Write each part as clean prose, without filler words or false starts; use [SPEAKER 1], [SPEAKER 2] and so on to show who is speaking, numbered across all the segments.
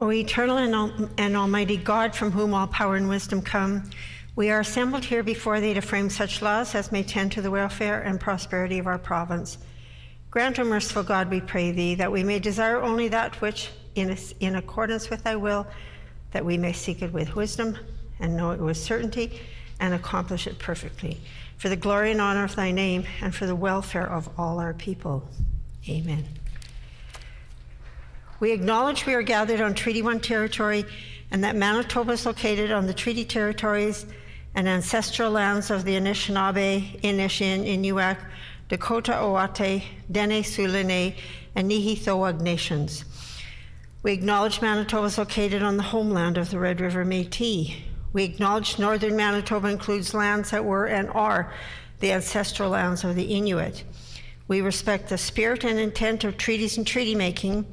[SPEAKER 1] O eternal and almighty God, from whom all power and wisdom come, we are assembled here before thee to frame such laws as may tend to the welfare and prosperity of our province. Grant, O merciful God, we pray thee, that we may desire only that which, in accordance with thy will, that we may seek it with wisdom and know it with certainty and accomplish it perfectly, for the glory and honor of thy name and for the welfare of all our people. Amen. We acknowledge we are gathered on Treaty 1 territory and that Manitoba is located on the treaty territories and ancestral lands of the Anishinaabe, Inishin, Inuak, Dakota, Oate, Dene, Sulene, and Nihithowag nations. We acknowledge Manitoba is located on the homeland of the Red River Métis. We acknowledge northern Manitoba includes lands that were and are the ancestral lands of the Inuit. We respect the spirit and intent of treaties and treaty making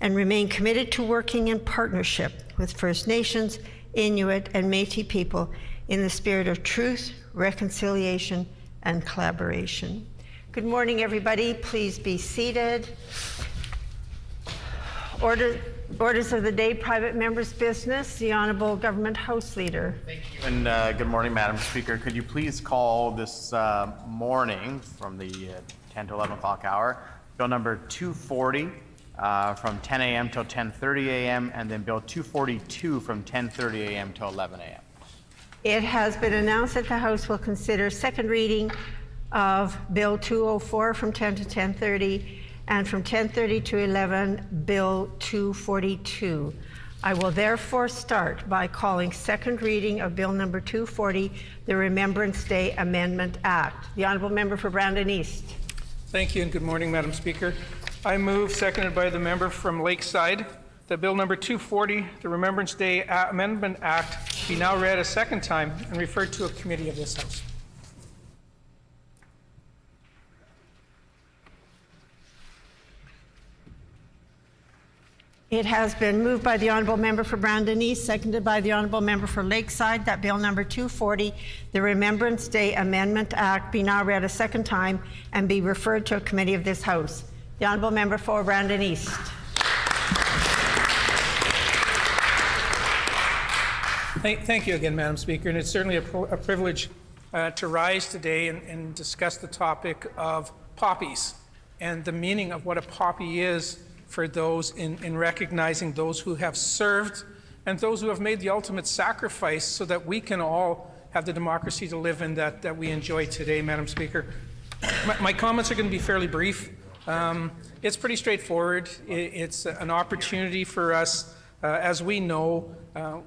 [SPEAKER 1] and remain committed to working in partnership with First Nations, Inuit, and Métis people in the spirit of truth, reconciliation, and collaboration. Good morning, everybody. Please be seated. Orders of the day, private members' business. The Honourable Government House Leader.
[SPEAKER 2] Thank you, and good morning, Madam Speaker. Could you please call this morning from the 10 to 11 o'clock hour, Bill number 240 from 10 a.m. till 10:30 a.m., and then Bill 242 from 10:30 a.m. till 11 a.m.
[SPEAKER 1] It has been announced that the House will consider second reading of Bill 204 from 10 to 10:30, and from 10:30 to 11, Bill 242. I will therefore start by calling second reading of Bill number 240, the Remembrance Day Amendment Act. The Honourable Member for Brandon East.
[SPEAKER 3] Thank you, and good morning, Madam Speaker. I move, seconded by the member from Lakeside, that Bill number 240, the Remembrance Day Amendment Act, be now read a second time and referred to a committee of this House.
[SPEAKER 1] It has been moved by the Honourable Member for Brandon East, seconded by the Honourable Member for Lakeside, that Bill number 240, the Remembrance Day Amendment Act, be now read a second time and be referred to a committee of this House. The Honourable Member for Brandon East.
[SPEAKER 3] Thank you again, Madam Speaker, and it's certainly a privilege to rise today and discuss the topic of poppies and the meaning of what a poppy is for those in recognizing those who have served and those who have made the ultimate sacrifice so that we can all have the democracy to live in that we enjoy today, Madam Speaker. My comments are going to be fairly brief. It's pretty straightforward. It's an opportunity for us. As we know,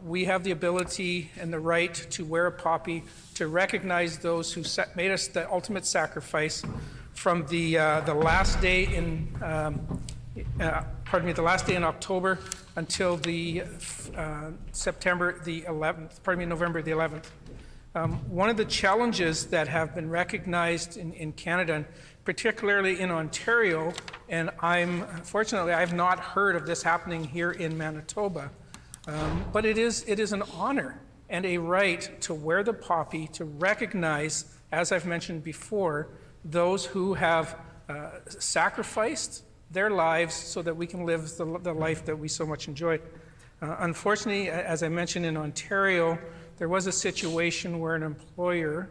[SPEAKER 3] we have the ability and the right to wear a poppy to recognize those who made us the ultimate sacrifice from the last day in the last day in October until the November the 11th. One of the challenges that have been recognized in Canada, and particularly in Ontario, and fortunately I've not heard of this happening here in Manitoba, but it is an honor and a right to wear the poppy to recognize, as I've mentioned before, those who have sacrificed their lives so that we can live the life that we so much enjoy. Unfortunately, as I mentioned, in Ontario, there was a situation where an employer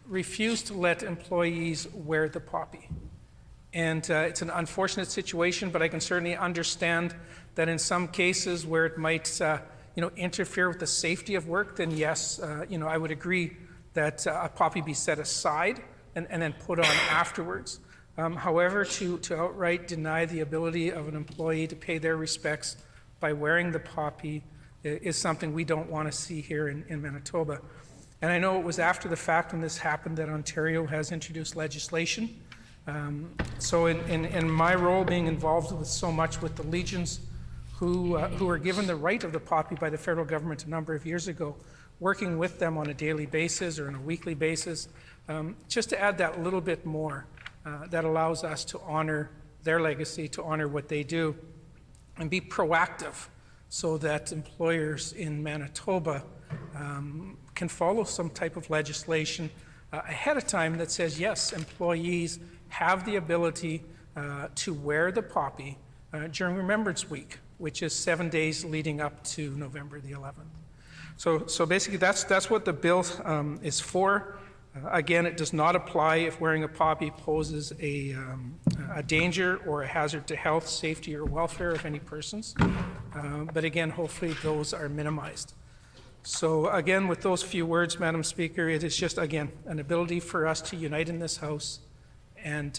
[SPEAKER 3] refused to let employees wear the poppy. And it's an unfortunate situation, but I can certainly understand that in some cases where it might interfere with the safety of work, then yes, I would agree that a poppy be set aside and then put on afterwards. However, to outright deny the ability of an employee to pay their respects by wearing the poppy is something we don't want to see here in Manitoba. And I know it was after the fact when this happened that Ontario has introduced legislation. So in my role being involved with so much with the Legions who were given the right of the poppy by the federal government a number of years ago, working with them on a daily basis or on a weekly basis, just to add that little bit more that allows us to honor their legacy, to honor what they do, and be proactive so that employers in Manitoba can follow some type of legislation ahead of time that says, yes, employees have the ability to wear the poppy during Remembrance Week, which is 7 days leading up to November the 11th. So basically, that's what the bill is for. Again, it does not apply if wearing a poppy poses a danger or a hazard to health, safety, or welfare of any persons. But again, hopefully those are minimized. So again, with those few words, Madam Speaker, it is just, again, an ability for us to unite in this House and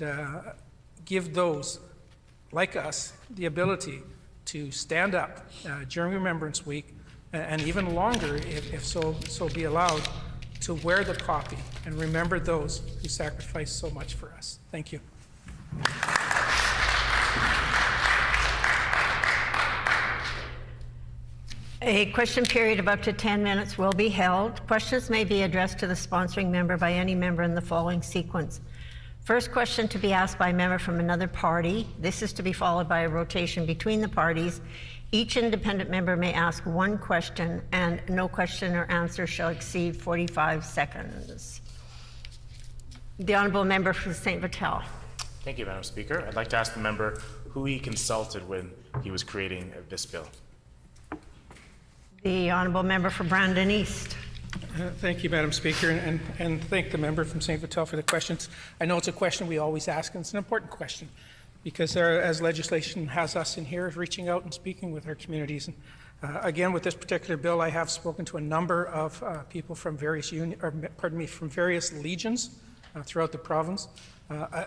[SPEAKER 3] give those, like us, the ability to stand up during Remembrance Week, and even longer, if so be allowed, to wear the poppy and remember those who sacrificed so much for us. Thank you.
[SPEAKER 1] A question period of up to 10 minutes will be held. Questions may be addressed to the sponsoring member by any member in the following sequence. First question to be asked by a member from another party. This is to be followed by a rotation between the parties. Each independent member may ask one question, and no question or answer shall exceed 45 seconds. The Honourable Member for St. Vital.
[SPEAKER 4] Thank you, Madam Speaker. I'd like to ask the member who he consulted when he was creating this bill.
[SPEAKER 1] The Honourable Member for Brandon East.
[SPEAKER 3] Thank you, Madam Speaker, and thank the member from St. Vital for the questions. I know it's a question we always ask, and it's an important question, because as legislation has us in here reaching out and speaking with our communities. And again, with this particular bill, I have spoken to a number of people from various from various legions throughout the province.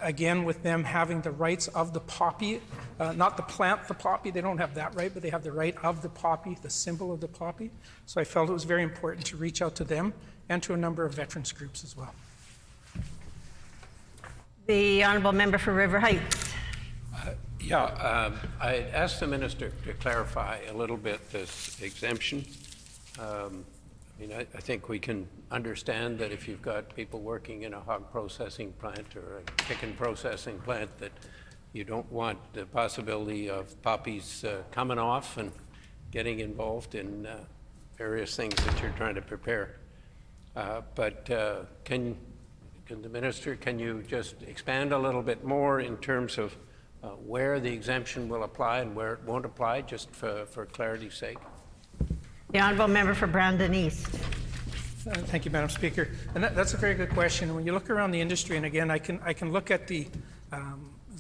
[SPEAKER 3] Again, with them having the rights of the poppy, not the plant, the poppy, they don't have that right, but they have the right of the poppy, the symbol of the poppy. So I felt it was very important to reach out to them and to a number of veterans groups as well.
[SPEAKER 1] The Honourable Member for River Heights.
[SPEAKER 5] I asked the minister to clarify a little bit this exemption. I think we can understand that if you've got people working in a hog processing plant or a chicken processing plant, that you don't want the possibility of poppies coming off and getting involved in various things that you're trying to prepare. But can the minister, can you just expand a little bit more in terms of where the exemption will apply and where it won't apply, just for clarity's sake?
[SPEAKER 1] The Honourable Member for Brandon East.
[SPEAKER 3] Thank you, Madam Speaker. And that's a very good question. When you look around the industry, and again, I can look at the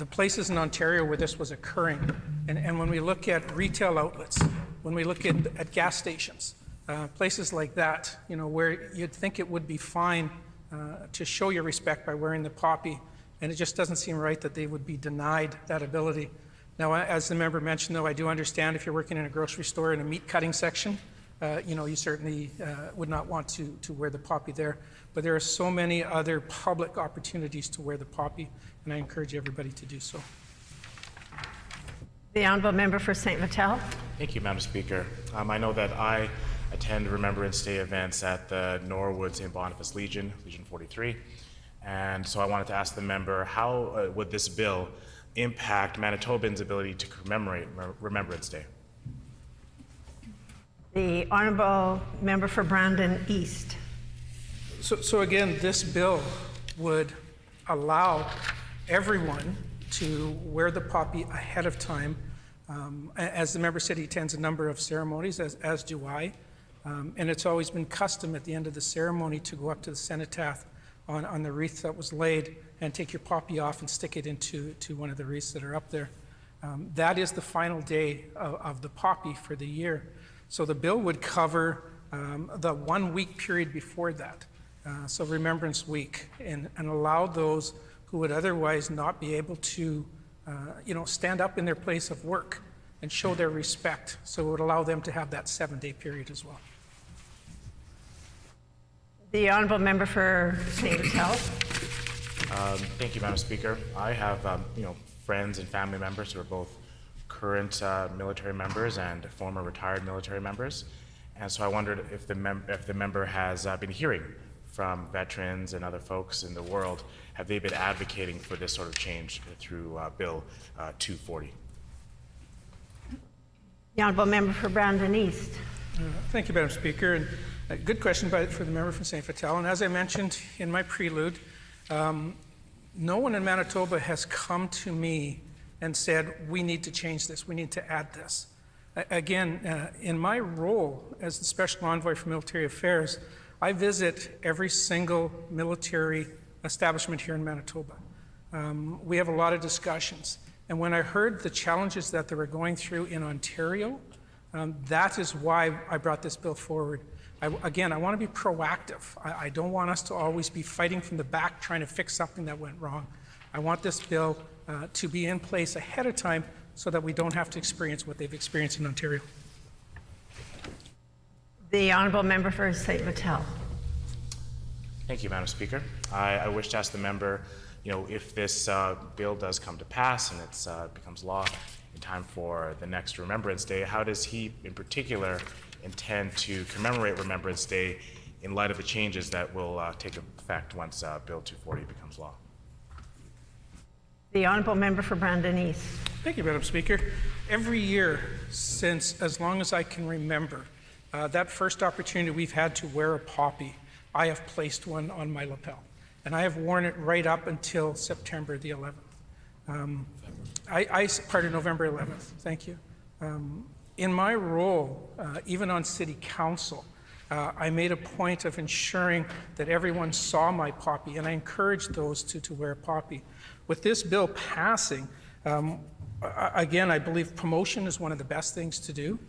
[SPEAKER 3] places in Ontario where this was occurring, and when we look at retail outlets, when we look at gas stations, places like that, where you'd think it would be fine to show your respect by wearing the poppy, and it just doesn't seem right that they would be denied that ability. Now, as the member mentioned, though, I do understand if you're working in a grocery store in a meat cutting section, you certainly would not want to wear the poppy there. But there are so many other public opportunities to wear the poppy, and I encourage everybody to do so.
[SPEAKER 1] The Honourable Member for St. Vital.
[SPEAKER 4] Thank you, Madam Speaker. I know that I attend Remembrance Day events at the Norwood St. Boniface Legion, Legion 43. And so I wanted to ask the member, how would this bill impact Manitobans' ability to commemorate Remembrance Day?
[SPEAKER 1] The Honourable Member for Brandon East.
[SPEAKER 3] So again, this bill would allow everyone to wear the poppy ahead of time. As the member said, he attends a number of ceremonies, as do I. And it's always been custom at the end of the ceremony to go up to the cenotaph on the wreath that was laid and take your poppy off and stick it into one of the wreaths that are up there. That is the final day of the poppy for the year. So the bill would cover the 1 week period before that, so Remembrance Week, and allow those who would otherwise not be able to stand up in their place of work and show their respect. So it would allow them to have that 7-day period as well.
[SPEAKER 1] The Honourable Member for St. Vital.
[SPEAKER 4] Thank you, Madam Speaker. I have friends and family members who are both current military members and former retired military members, and so I wondered if the member has been hearing from veterans and other folks in the world. Have they been advocating for this sort of change through Bill 240?
[SPEAKER 1] The Honourable Member for Brandon East.
[SPEAKER 3] Thank you, Madam Speaker. And a good question for the member from St. Vital. And as I mentioned in my prelude, no one in Manitoba has come to me and said, we need to change this, we need to add this. Again, in my role as the Special Envoy for Military Affairs, I visit every single military establishment here in Manitoba. We have a lot of discussions. And when I heard the challenges that they were going through in Ontario, that is why I brought this bill forward. I want to be proactive. I don't want us to always be fighting from the back trying to fix something that went wrong. I want this bill to be in place ahead of time so that we don't have to experience what they've experienced in Ontario.
[SPEAKER 1] The honourable member for St. Vital.
[SPEAKER 4] Thank you, Madam Speaker. I wish to ask the member, if this bill does come to pass and it becomes law in time for the next Remembrance Day, how does he in particular intend to commemorate Remembrance Day in light of the changes that will take effect once Bill 240 becomes law?
[SPEAKER 1] The honourable member for Brandon East.
[SPEAKER 3] Thank you, Madam Speaker. Every year since as long as I can remember, that first opportunity we've had to wear a poppy, I have placed one on my lapel. And I have worn it right up until September the 11th. November 11th, thank you. In my role, even on City Council, I made a point of ensuring that everyone saw my poppy, and I encouraged those to wear a poppy. With this bill passing, again, I believe promotion is one of the best things to do,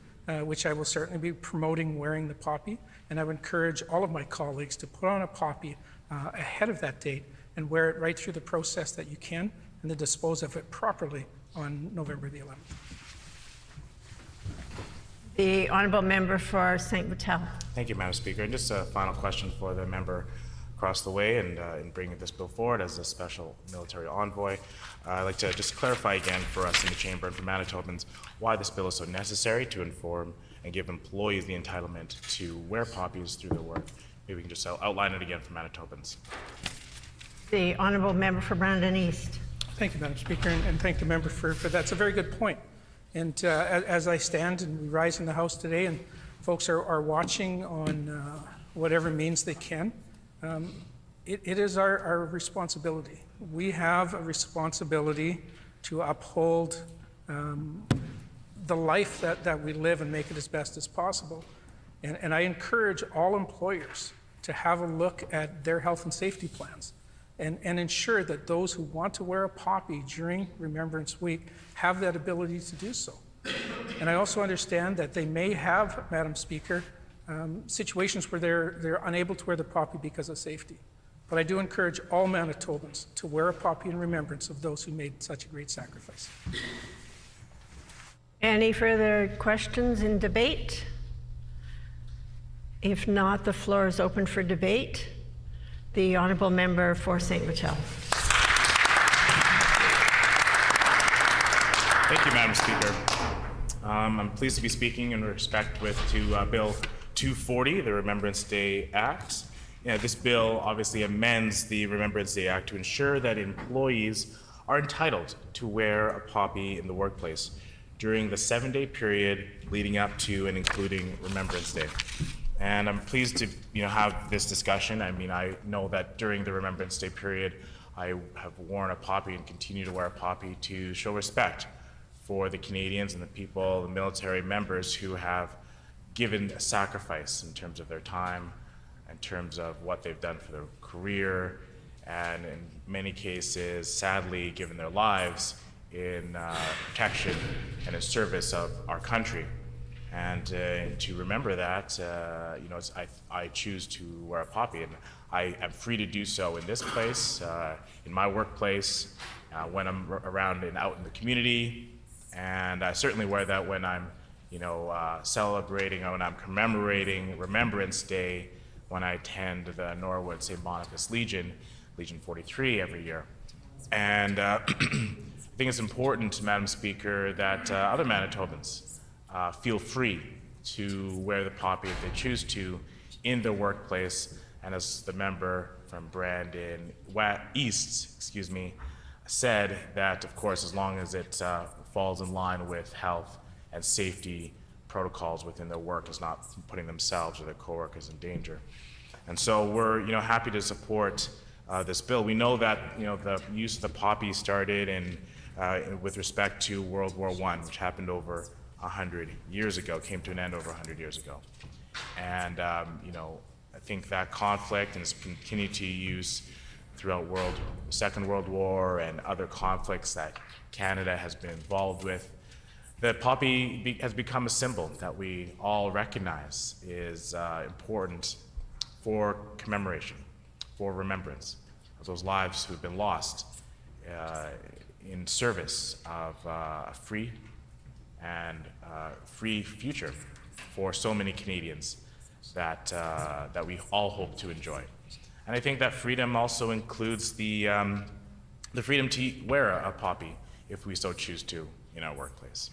[SPEAKER 3] which I will certainly be promoting wearing the poppy, and I would encourage all of my colleagues to put on a poppy ahead of that date and wear it right through the process that you can, and then dispose of it properly on November the 11th.
[SPEAKER 1] The honourable member for St. Vital.
[SPEAKER 4] Thank you, Madam Speaker. And just a final question for the member across the way and in bringing this bill forward as a special military envoy. I'd like to just clarify again for us in the chamber and for Manitobans why this bill is so necessary to inform and give employees the entitlement to wear poppies through their work. Maybe we can just outline it again for Manitobans.
[SPEAKER 1] The honourable member for Brandon East.
[SPEAKER 3] Thank you, Madam Speaker, and thank the member for that. It's a very good point. And as I stand and we rise in the House today and folks are watching on whatever means they can, it is our responsibility. We have a responsibility to uphold the life that we live and make it as best as possible. And I encourage all employers to have a look at their health and safety plans and ensure that those who want to wear a poppy during Remembrance Week have that ability to do so. And I also understand that they may have, Madam Speaker, situations where they're unable to wear the poppy because of safety. But I do encourage all Manitobans to wear a poppy in remembrance of those who made such a great sacrifice.
[SPEAKER 1] Any further questions in debate? If not, the floor is open for debate. The honourable member for St. Vital.
[SPEAKER 4] Thank you, Madam Speaker. I'm pleased to be speaking in respect to Bill 240, the Remembrance Day Act. This bill obviously amends the Remembrance Day Act to ensure that employees are entitled to wear a poppy in the workplace during the 7-day period leading up to and including Remembrance Day. And I'm pleased to have this discussion. I mean, I know that during the Remembrance Day period, I have worn a poppy and continue to wear a poppy to show respect for the Canadians and the people, the military members who have given a sacrifice in terms of their time, in terms of what they've done for their career, and in many cases, sadly, given their lives in protection and in service of our country. And to remember that, I choose to wear a poppy, and I am free to do so in this place, in my workplace, when I'm around and out in the community, and I certainly wear that when I'm, celebrating, when I'm commemorating Remembrance Day, when I attend the Norwood St. Boniface Legion, Legion 43 every year. And I think it's important, Madam Speaker, that other Manitobans feel free to wear the poppy if they choose to in their workplace. And as the member from Brandon East, said, that of course, as long as it falls in line with health and safety protocols within their work, is not putting themselves or their coworkers in danger. And so we're happy to support this bill. We know that the use of the poppy started with respect to World War I, which happened over 100 years ago, came to an end over 100 years ago. And, you know, I think that conflict and it's continued to use throughout the Second World War and other conflicts that Canada has been involved with. The poppy has become a symbol that we all recognize is important for commemoration, for remembrance of those lives who've been lost in service of a free and free future for so many Canadians that we all hope to enjoy. And I think that freedom also includes the freedom to wear a poppy if we so choose to in our workplace.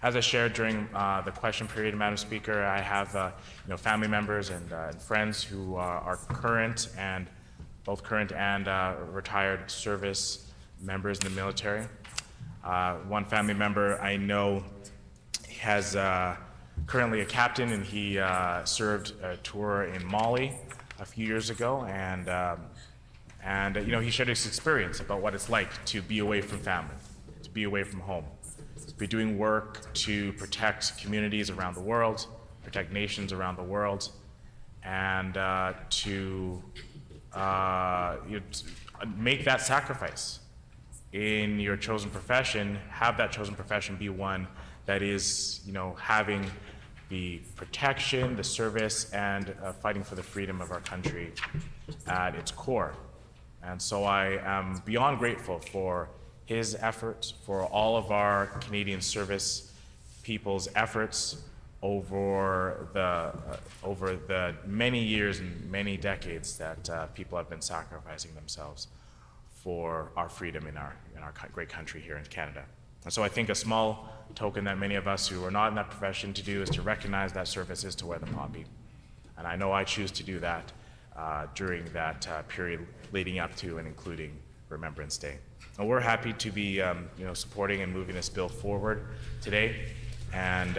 [SPEAKER 4] As I shared during the question period, Madam Speaker, I have you know, family members and friends who are both current and retired service members in the military. One family member I know has currently a captain, and he served a tour in Mali a few years ago, and you know, he shared his experience about what it's like to be away from family, to be away from home, to be doing work to protect communities around the world, protect nations around the world, and to you know, make that sacrifice in your chosen profession, have that chosen profession be one that is, you know, having the protection, the service, and fighting for the freedom of our country at its core. And so I am beyond grateful for his efforts, for all of our Canadian service people's efforts over the many years and many decades that people have been sacrificing themselves for our freedom in our great country here in Canada. And so I think a small token that many of us who are not in that profession to do is to recognize that service is to wear the poppy. And I know I choose to do that during that period leading up to and including Remembrance Day. And we're happy to be you know, supporting and moving this bill forward today. And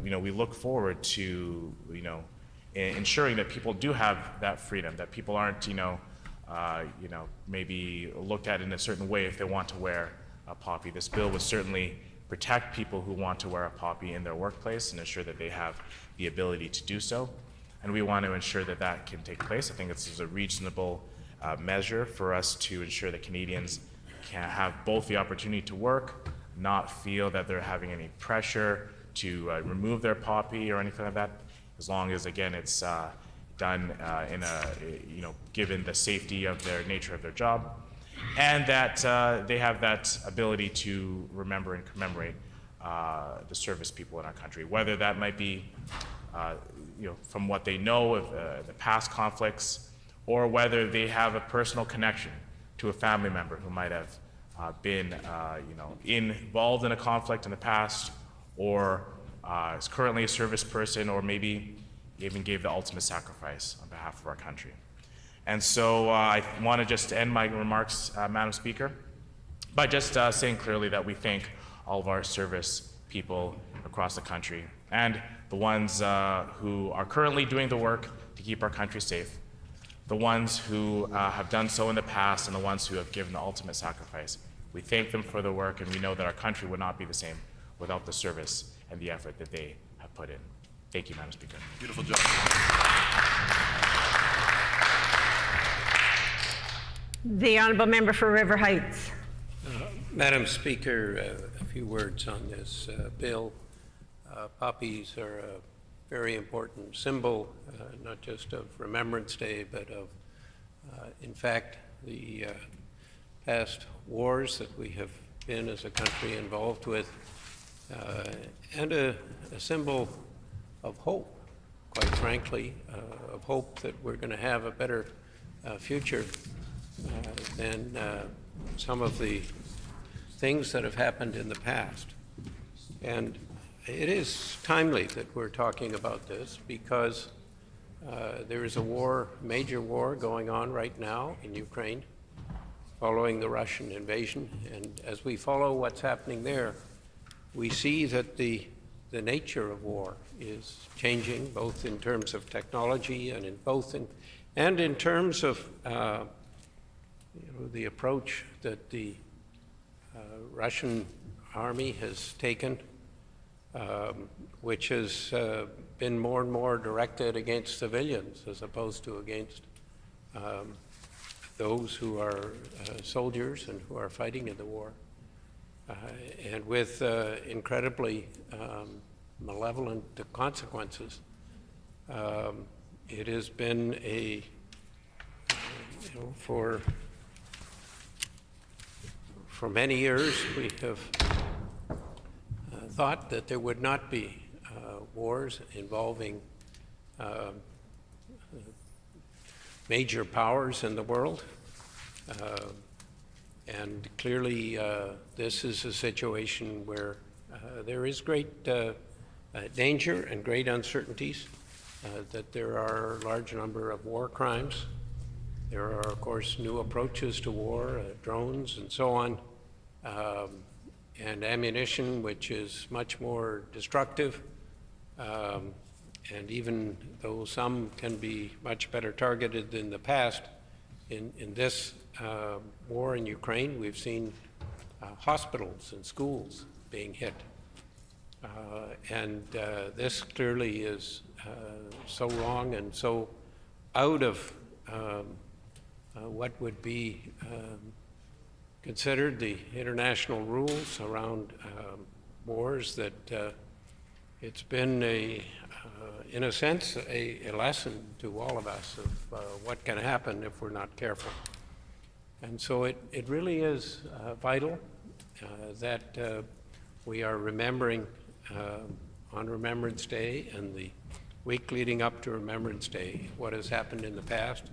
[SPEAKER 4] you know, we look forward to, you know, ensuring that people do have that freedom, that people aren't, you know, maybe looked at in a certain way if they want to wear a poppy. This bill would certainly protect people who want to wear a poppy in their workplace and ensure that they have the ability to do so. And we want to ensure that that can take place. I think this is a reasonable measure for us to ensure that Canadians can have both the opportunity to work, not feel that they're having any pressure to remove their poppy or anything like that, as long as, again, it's done in a, you know, given the safety of their nature of their job, and that they have that ability to remember and commemorate the service people in our country, whether that might be you know, from what they know of the past conflicts, or whether they have a personal connection to a family member who might have been you know, involved in a conflict in the past, or is currently a service person, or maybe even gave the ultimate sacrifice on behalf of our country. And so I want to just end my remarks, Madam Speaker, by just saying clearly that we thank all of our service people across the country, and the ones who are currently doing the work to keep our country safe, the ones who have done so in the past, and the ones who have given the ultimate sacrifice. We thank them for their work, and we know that our country would not be the same without the service and the effort that they have put in. Thank you, Madam Speaker.
[SPEAKER 6] Beautiful job.
[SPEAKER 1] The honourable member for River Heights.
[SPEAKER 5] Madam Speaker, a few words on this bill. Poppies are a very important symbol, not just of Remembrance Day, but of, in fact, the past wars that we have been as a country involved with, and a symbol of hope, quite frankly, of hope that we're going to have a better future than some of the things that have happened in the past. And it is timely that we're talking about this because there is a war, major war going on right now in Ukraine following the Russian invasion. And as we follow what's happening there, we see that the nature of war is changing, both in terms of technology and in terms of the approach that the Russian army has taken which has been more and more directed against civilians as opposed to against those who are soldiers and who are fighting in the war. And with incredibly malevolent consequences. It has been a, for many years we have thought that there would not be wars involving major powers in the world. And clearly this is a situation where there is great danger and great uncertainties, that there are a large number of war crimes. There are, of course, new approaches to war, drones and so on, and ammunition, which is much more destructive. And even though some can be much better targeted than the past, in this war in Ukraine, we've seen hospitals and schools being hit. And this clearly is so wrong and so out of what would be considered the international rules around wars that it's been in a sense, a lesson to all of us of what can happen if we're not careful. And so it really is vital that we are remembering on Remembrance Day and the week leading up to Remembrance Day what has happened in the past.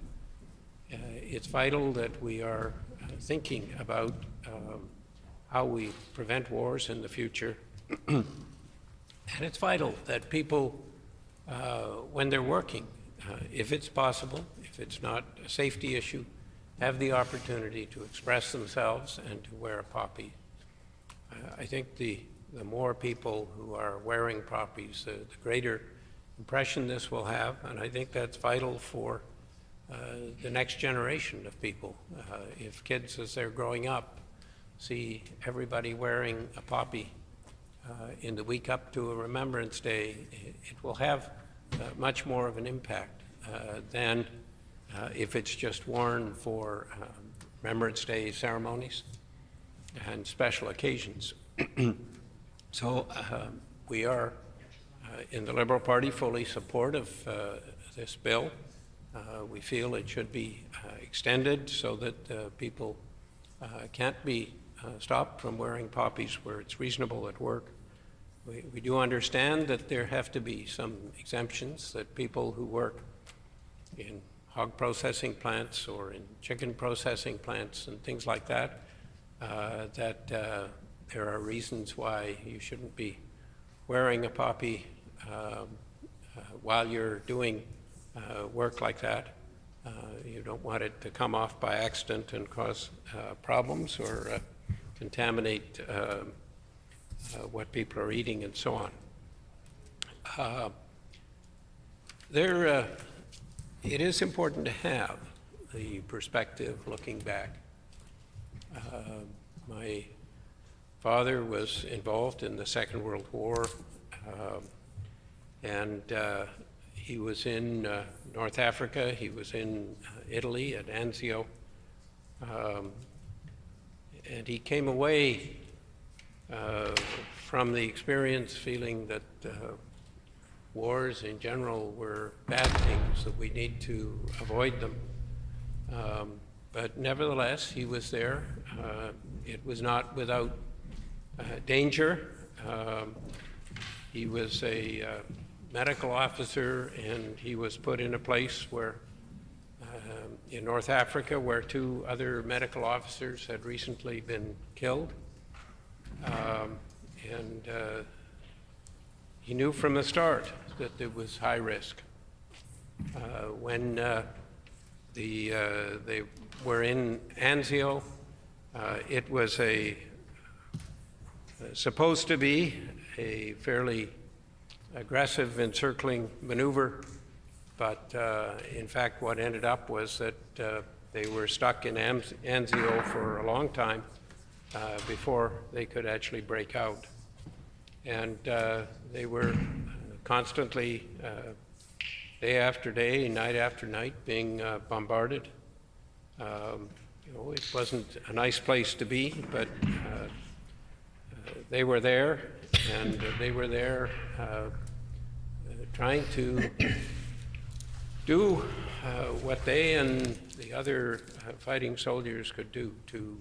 [SPEAKER 5] It's vital that we are thinking about how we prevent wars in the future. And it's vital that people, when they're working, if it's possible, if it's not a safety issue, have the opportunity to express themselves and to wear a poppy. I think the more people who are wearing poppies, the greater impression this will have, and I think that's vital for the next generation of people. If kids, as they're growing up, see everybody wearing a poppy in the week up to a Remembrance Day, it will have much more of an impact than if it's just worn for Remembrance Day ceremonies and special occasions. So we are in the Liberal Party fully supportive of this bill. We feel it should be extended so that people can't be stopped from wearing poppies where it's reasonable at work. We do understand that there have to be some exemptions, that people who work in hog processing plants or in chicken processing plants and things like that, that there are reasons why you shouldn't be wearing a poppy while you're doing work like that. You don't want it to come off by accident and cause problems or contaminate what people are eating and so on. It is important to have the perspective looking back. My father was involved in the Second World War, and he was in North Africa. He was in Italy at Anzio, and he came away from the experience feeling that wars in general were bad things, that we need to avoid them. But nevertheless, he was there. It was not without danger. He was a medical officer, and he was put in a place where, in North Africa, where 2 other medical officers had recently been killed. And he knew from the start that there was high risk. When they were in Anzio, it was supposed to be a fairly aggressive encircling maneuver, but in fact what ended up was that they were stuck in Anzio for a long time before they could actually break out. And they were constantly, day after day, night after night, being bombarded. It wasn't a nice place to be, but they were there, and they were there trying to do what they and the other fighting soldiers could do to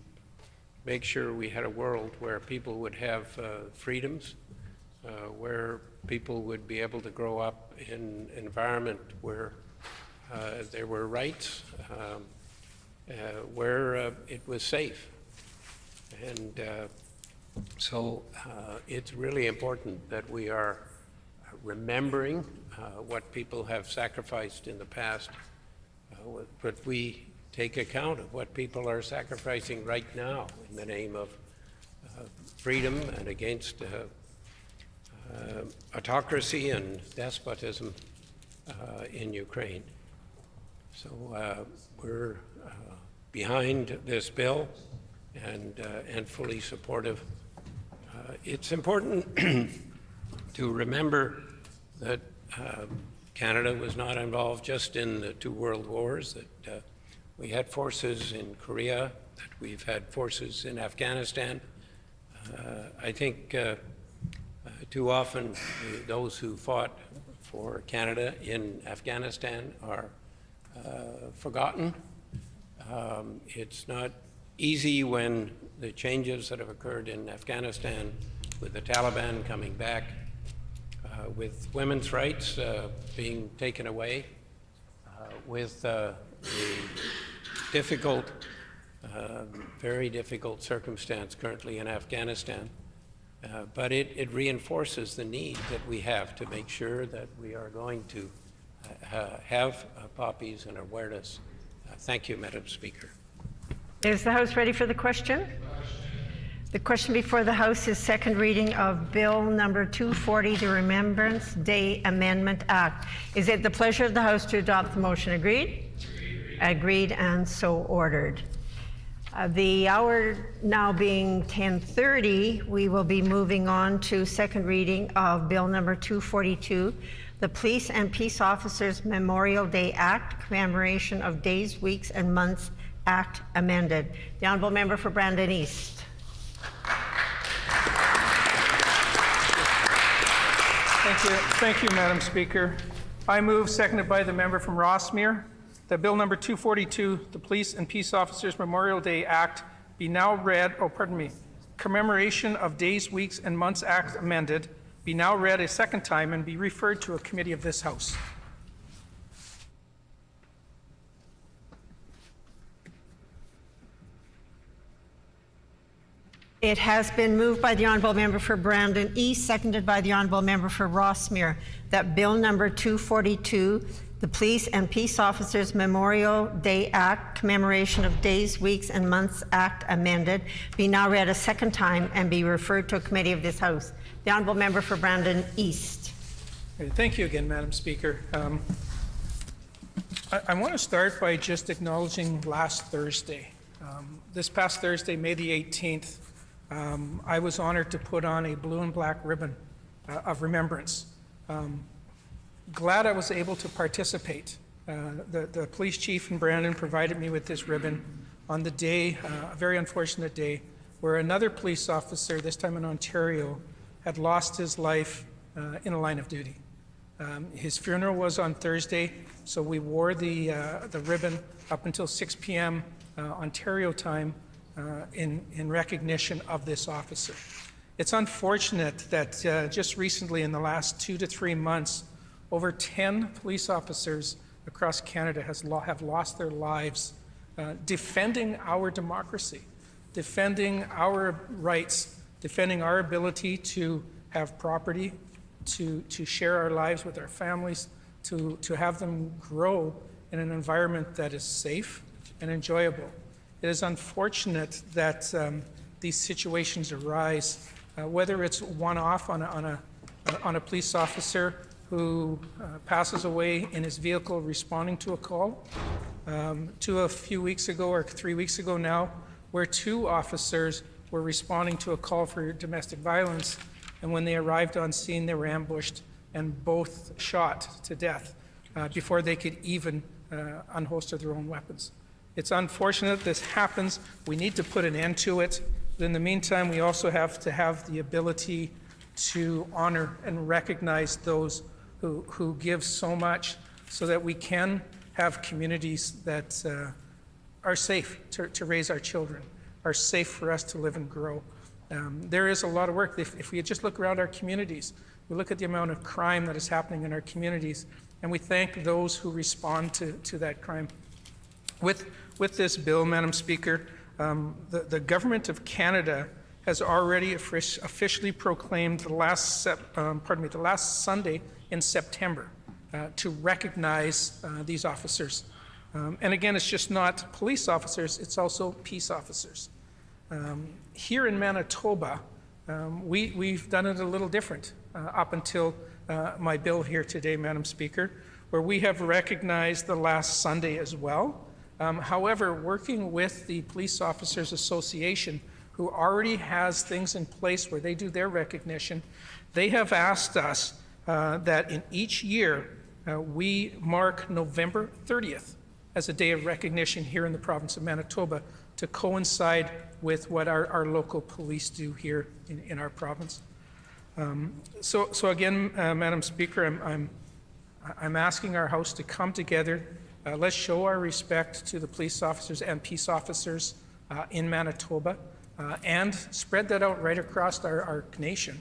[SPEAKER 5] make sure we had a world where people would have freedoms, where people would be able to grow up in an environment where there were rights, where it was safe. And so it's really important that we are remembering what people have sacrificed in the past, but we take account of what people are sacrificing right now in the name of freedom and against autocracy and despotism in Ukraine. So we're behind this bill and fully supportive. It's important to remember that Canada was not involved just in the two world wars, that we had forces in Korea, that we've had forces in Afghanistan. I think too often those who fought for Canada in Afghanistan are forgotten. It's not easy when the changes that have occurred in Afghanistan with the Taliban coming back, with women's rights being taken away, with the difficult, very difficult circumstance currently in Afghanistan. But it reinforces the need that we have to make sure that we are going to have poppies and awareness. Thank you, Madam Speaker.
[SPEAKER 1] Is the House ready for the question? The question before the House is second reading of Bill number 240, the Remembrance Day Amendment Act. Is it the pleasure of the House to adopt the motion? Agreed? Agreed, and so ordered. The hour now being 10:30, we will be moving on to second reading of Bill number 242, the Police and Peace Officers Memorial Day Act, Commemoration of Days, Weeks, and Months Act amended. The Honourable Member for Brandon East.
[SPEAKER 3] Thank you, Madam Speaker. I move, seconded by the member from Rossmere, that Bill number 242, the Police and Peace Officers Memorial Day Act, be now read, Commemoration of Days, Weeks, and Months Act amended, be now read a second time and be referred to a committee of this House.
[SPEAKER 1] It has been moved by the Honourable Member for Brandon East, seconded by the Honourable Member for Rossmere, that Bill number 242, the Police and Peace Officers Memorial Day Act, Commemoration of Days, Weeks, and Months Act amended, be now read a second time and be referred to a committee of this House. The Honourable Member for Brandon East.
[SPEAKER 3] Thank you again, Madam Speaker. I want to start by just acknowledging last Thursday. This past Thursday, May the 18th, I was honored to put on a blue and black ribbon of remembrance. Glad I was able to participate. The police chief in Brandon provided me with this ribbon on the day, a very unfortunate day, where another police officer, this time in Ontario, had lost his life in a line of duty. His funeral was on Thursday, so we wore the ribbon up until 6 p.m. Ontario time in recognition of this officer. It's unfortunate that just recently, in the last 2 to 3 months, over 10 police officers across Canada have lost their lives defending our democracy, defending our rights, defending our ability to have property, to share our lives with our families, to have them grow in an environment that is safe and enjoyable. It is unfortunate that these situations arise, whether it's one-off on a police officer who passes away in his vehicle responding to a call, to a few weeks ago or 3 weeks ago now, where 2 officers were responding to a call for domestic violence, And when they arrived on scene, they were ambushed and both shot to death before they could even unholster their own weapons. It's unfortunate this happens. We need to put an end to it. But in the meantime, we also have to have the ability to honor and recognize those who give so much so that we can have communities that are safe to raise our children, are safe for us to live and grow. There is a lot of work. If we just look around our communities, we look at the amount of crime that is happening in our communities, and we thank those who respond to that crime. With this bill, Madam Speaker, the Government of Canada has already officially proclaimed the last Sunday in September to recognize these officers. And again, it's just not police officers, it's also peace officers. Here in Manitoba, we've done it a little different up until my bill here today, Madam Speaker, where we have recognized the last Sunday as well. However, working with the Police Officers Association, who already has things in place where they do their recognition, they have asked us that in each year we mark November 30th as a day of recognition here in the province of Manitoba to coincide with what our local police do here in our province. So again, Madam Speaker, I'm asking our House to come together. Let's show our respect to the police officers and peace officers in Manitoba and spread that out right across our nation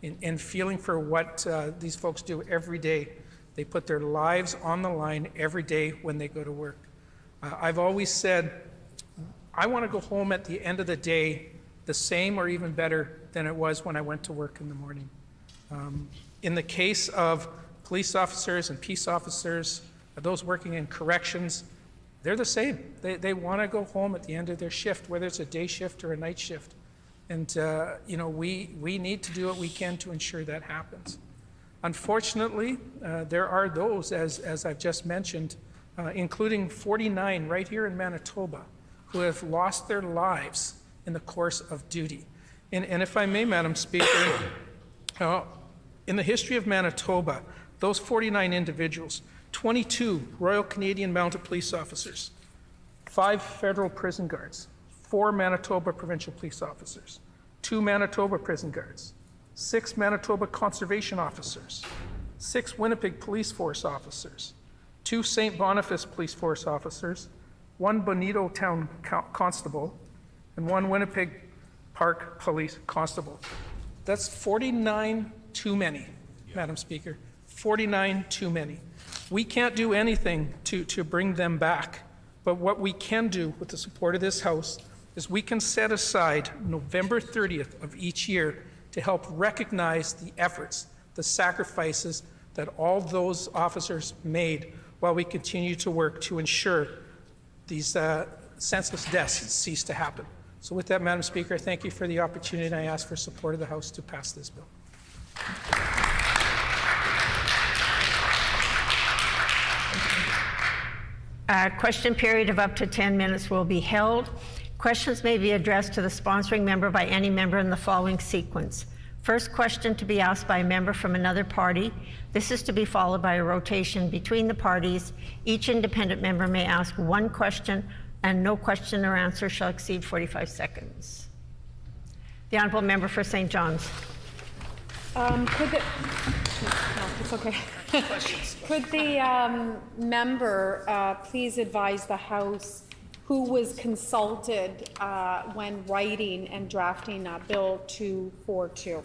[SPEAKER 3] in feeling for what these folks do every day. They put their lives on the line every day when they go to work. I've always said, I want to go home at the end of the day the same or even better than it was when I went to work in the morning. In the case of police officers and peace officers, those working in corrections, they're the same. They want to go home at the end of their shift, whether it's a day shift or a night shift. And we need to do what we can to ensure that happens. Unfortunately, there are those, as I've just mentioned, including 49 right here in Manitoba, who have lost their lives in the course of duty. And if I may, Madam Speaker, in the history of Manitoba, those 49 individuals, 22 Royal Canadian Mounted Police officers, 5 federal prison guards, 4 Manitoba provincial police officers, 2 Manitoba prison guards, 6 Manitoba conservation officers, 6 Winnipeg Police Force officers, 2 St. Boniface Police Force officers, 1 Bonito Town Constable, and 1 Winnipeg Park Police Constable. That's 49 too many, Madam Speaker. 49 too many. We can't do anything to bring them back, but what we can do with the support of this House is we can set aside November 30th of each year to help recognize the efforts, the sacrifices that all those officers made while we continue to work to ensure these senseless deaths cease to happen. So with that, Madam Speaker, I thank you for the opportunity, and I ask for support of the House to pass this bill.
[SPEAKER 1] A question period of up to 10 minutes will be held. Questions may be addressed to the sponsoring member by any member in the following sequence. First question to be asked by a member from another party. This is to be followed by a rotation between the parties. Each independent member may ask one question, and no question or answer shall exceed 45 seconds. The Honourable Member for St. John's.
[SPEAKER 6] No, it's okay. Could the member please advise the House who was consulted when writing and drafting Bill 242?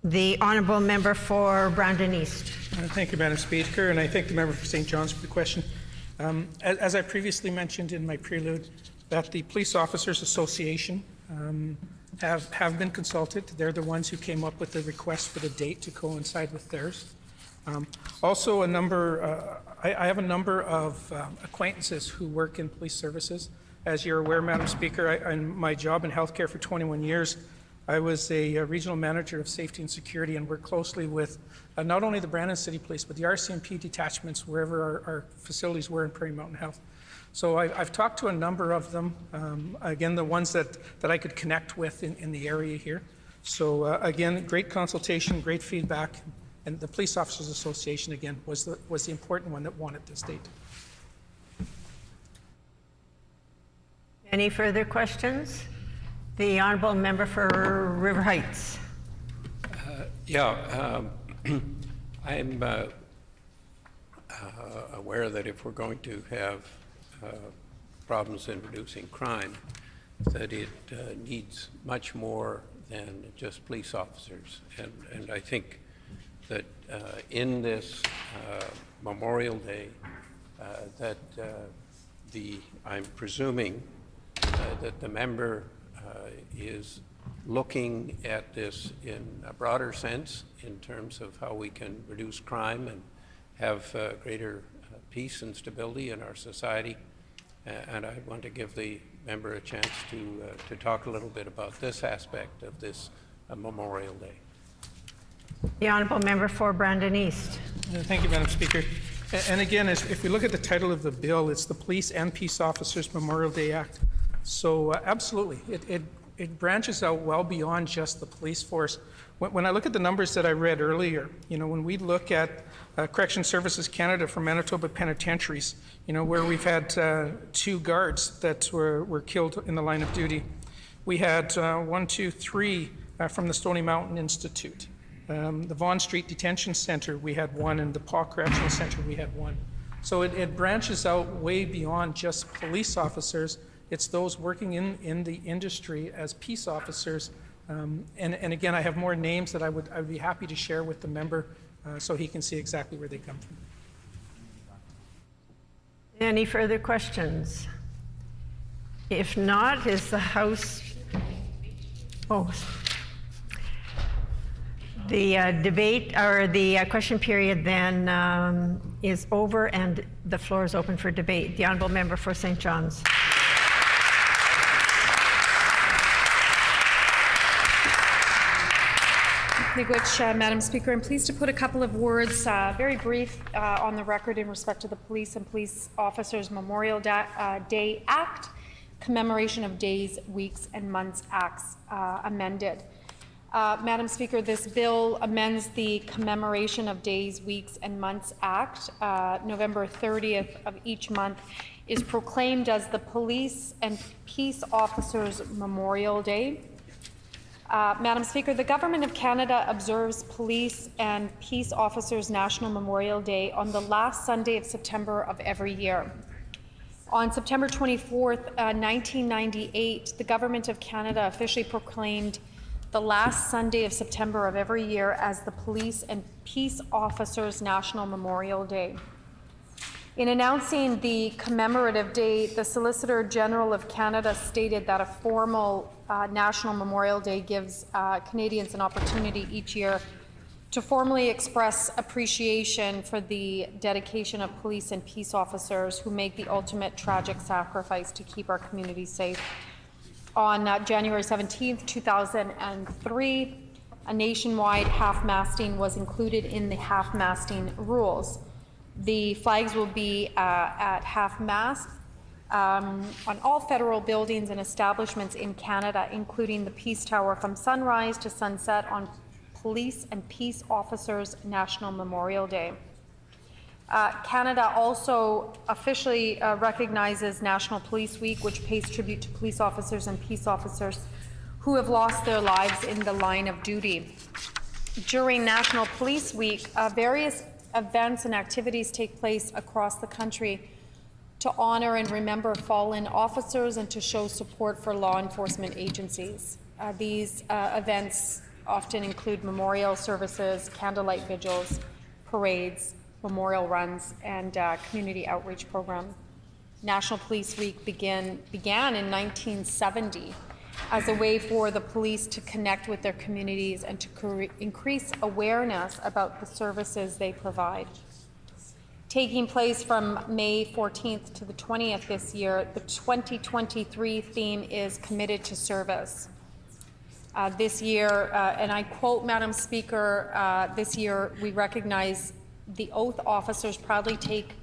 [SPEAKER 1] The Honourable Member for Brandon East.
[SPEAKER 3] Thank you, Madam Speaker, and I thank the member for St. John's for the question. As I previously mentioned in my prelude, that the Police Officers Association have been consulted. They're the ones who came up with the request for the date to coincide with theirs. Also, I have a number of acquaintances who work in police services. As you're aware, Madam Speaker, in my job in healthcare for 21 years, I was a regional manager of safety and security and worked closely with not only the Brandon City Police, but the RCMP detachments wherever our facilities were in Prairie Mountain Health. So I've talked to a number of them, again, the ones that I could connect with in the area here. So again, great consultation, great feedback, and the Police Officers Association, again, was the important one that won at this date.
[SPEAKER 1] Any further questions? The Honourable Member for River Heights.
[SPEAKER 5] I'm aware that if we're going to have problems in reducing crime, that it needs much more than just police officers. And I think that in this Memorial Day, that I'm presuming that the member is looking at this in a broader sense in terms of how we can reduce crime and have greater peace and stability in our society. And I want to give the member a chance to talk a little bit about this aspect of this Memorial Day.
[SPEAKER 1] The Honourable Member for Brandon East.
[SPEAKER 3] Thank you, Madam Speaker. And again, if we look at the title of the bill, it's the Police and Peace Officers Memorial Day Act. So absolutely, it branches out well beyond just the police force. When I look at the numbers that I read earlier, when we look at Correction Services Canada for Manitoba penitentiaries, where we've had 2 guards that were killed in the line of duty. We had 1, 2, 3 from the Stony Mountain Institute. The Vaughan Street Detention Center, we had 1, and the Paw Correctional Center, we had 1. So it branches out way beyond just police officers. It's those working in the industry as peace officers. And again, I have more names that I would be happy to share with the member so he can see exactly where they come from.
[SPEAKER 1] Any further questions? If not, is the House... The debate or the question period then is over and the floor is open for debate. The Honourable Member for St. John's.
[SPEAKER 6] Madam Speaker, I'm pleased to put a couple of words, very brief, on the record in respect to the Police and Police Officers Memorial Day Act, Commemoration of Days, Weeks, and Months Acts amended. Madam Speaker, this bill amends the Commemoration of Days, Weeks, and Months Act. November 30th of each month is proclaimed as the Police and Peace Officers Memorial Day. Madam Speaker, the Government of Canada observes Police and Peace Officers National Memorial Day on the last Sunday of September of every year. On September 24th, 1998, the Government of Canada officially proclaimed the last Sunday of September of every year as the Police and Peace Officers National Memorial Day. In announcing the commemorative date, the Solicitor General of Canada stated that a formal National Memorial Day gives Canadians an opportunity each year to formally express appreciation for the dedication of police and peace officers who make the ultimate tragic sacrifice to keep our communities safe. On January 17th, 2003, a nationwide half-masting was included in the half-masting rules. The flags will be at half-mast on all federal buildings and establishments in Canada, including the Peace Tower from sunrise to sunset on Police and Peace Officers National Memorial Day. Canada also officially recognizes National Police Week, which pays tribute to police officers and peace officers who have lost their lives in the line of duty. During National Police Week, various events and activities take place across the country to honor and remember fallen officers and to show support for law enforcement agencies. These events often include memorial services, candlelight vigils, parades, memorial runs, and community outreach program. National Police Week began in 1970 as a way for the police to connect with their communities and to increase awareness about the services they provide. Taking place from May 14th to the 20th this year, the 2023 theme is Committed to Service. This year, and I quote, Madam Speaker, this year we recognize the oath officers proudly take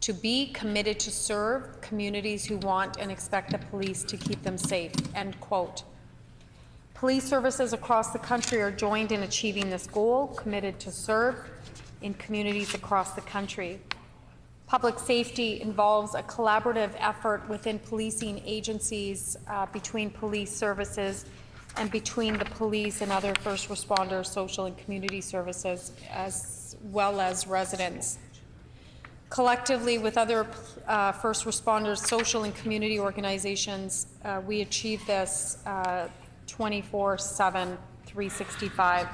[SPEAKER 6] to be committed to serve communities who want and expect the police to keep them safe, end quote. Police services across the country are joined in achieving this goal, committed to serve in communities across the country. Public safety involves a collaborative effort within policing agencies, between police services and between the police and other first responders, social and community services, as well as residents. Collectively, with other first responders, social and community organizations, we achieve this 24/7, 365.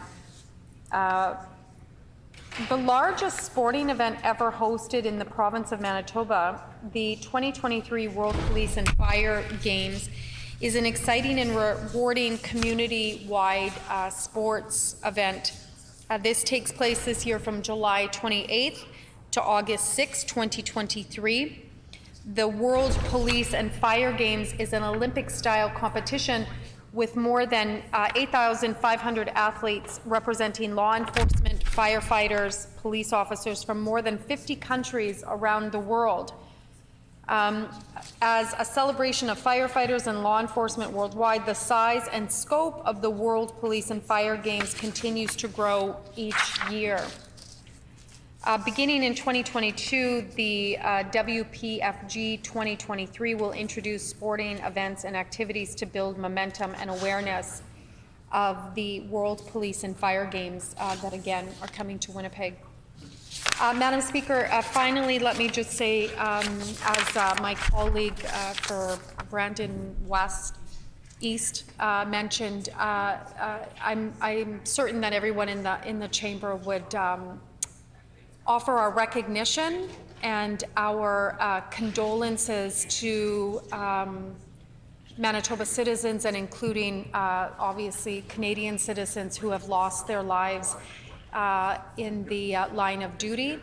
[SPEAKER 6] The largest sporting event ever hosted in the province of Manitoba, the 2023 World Police and Fire Games, is an exciting and rewarding community-wide sports event. This takes place this year from July 28th to August 6, 2023. The World Police and Fire Games is an Olympic-style competition with more than 8,500 athletes representing law enforcement, firefighters, police officers from more than 50 countries around the world. As a celebration of firefighters and law enforcement worldwide, the size and scope of the World Police and Fire Games continues to grow each year. Beginning in 2022, the WPFG 2023 will introduce sporting events and activities to build momentum and awareness of the World Police and Fire Games that again are coming to Winnipeg. Madam Speaker, finally, let me just say, as my colleague for Brandon West East mentioned, I'm certain that everyone in the chamber would offer our recognition and our condolences to Manitoba citizens, and including obviously Canadian citizens who have lost their lives in the line of duty.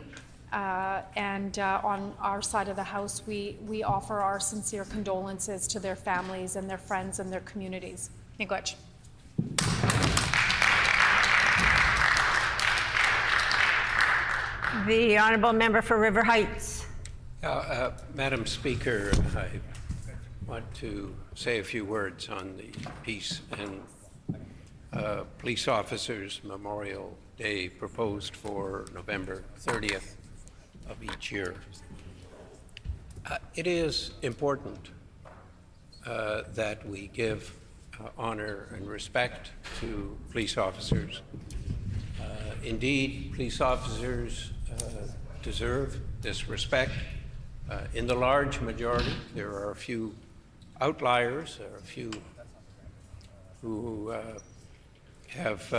[SPEAKER 6] And on our side of the House, we offer our sincere condolences to their families and their friends and their communities. Miigwech.
[SPEAKER 1] The honourable member for River Heights.
[SPEAKER 5] Madam Speaker, I want to say a few words on the Peace and Police Officers Memorial Day proposed for November 30th of each year. It is important that we give honor and respect to police officers. Indeed, police officers deserve this respect. In the large majority, there are a few outliers, there are a few who have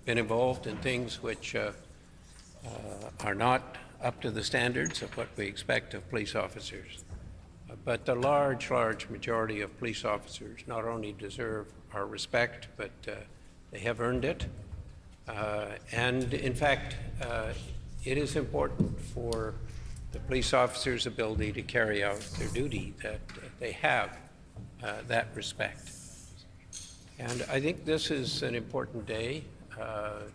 [SPEAKER 5] been involved in things which are not up to the standards of what we expect of police officers. But the large majority of police officers not only deserve our respect, but they have earned it. And in fact, it is important for the police officers' ability to carry out their duty that they have that respect. And I think this is an important day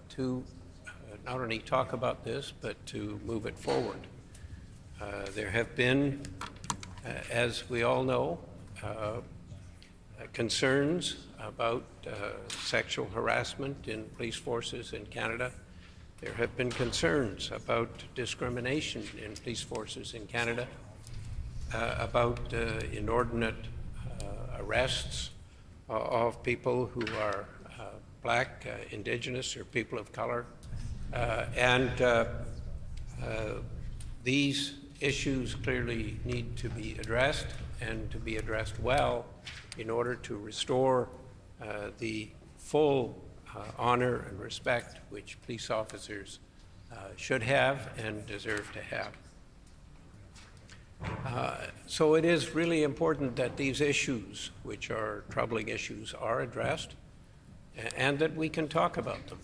[SPEAKER 5] to not only talk about this, but to move it forward. There have been, as we all know, concerns about sexual harassment in police forces in Canada. There have been concerns about discrimination in police forces in Canada, about inordinate arrests of people who are Black, Indigenous, or people of color. And these issues clearly need to be addressed, and to be addressed well, in order to restore the full honor and respect which police officers should have and deserve to have. So it is really important that these issues, which are troubling issues, are addressed, and that we can talk about them.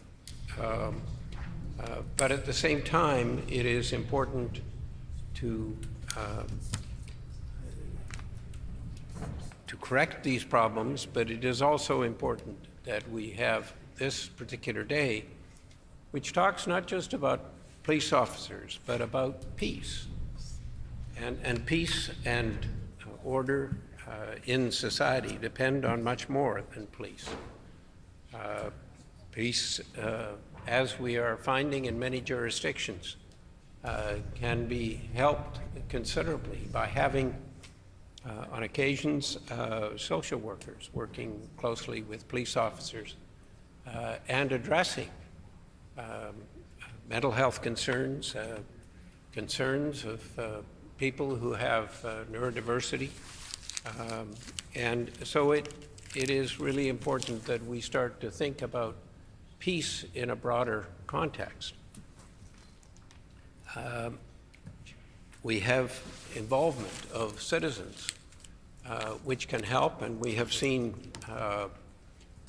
[SPEAKER 5] But at the same time, it is important to to correct these problems, but it is also important that we have this particular day, which talks not just about police officers, but about peace. And peace and order in society depend on much more than police. Peace, as we are finding in many jurisdictions, can be helped considerably by having, on occasions, social workers working closely with police officers and addressing mental health concerns, concerns of people who have neurodiversity. And so it is really important that we start to think about peace in a broader context. We have involvement of citizens, which can help, and we have seen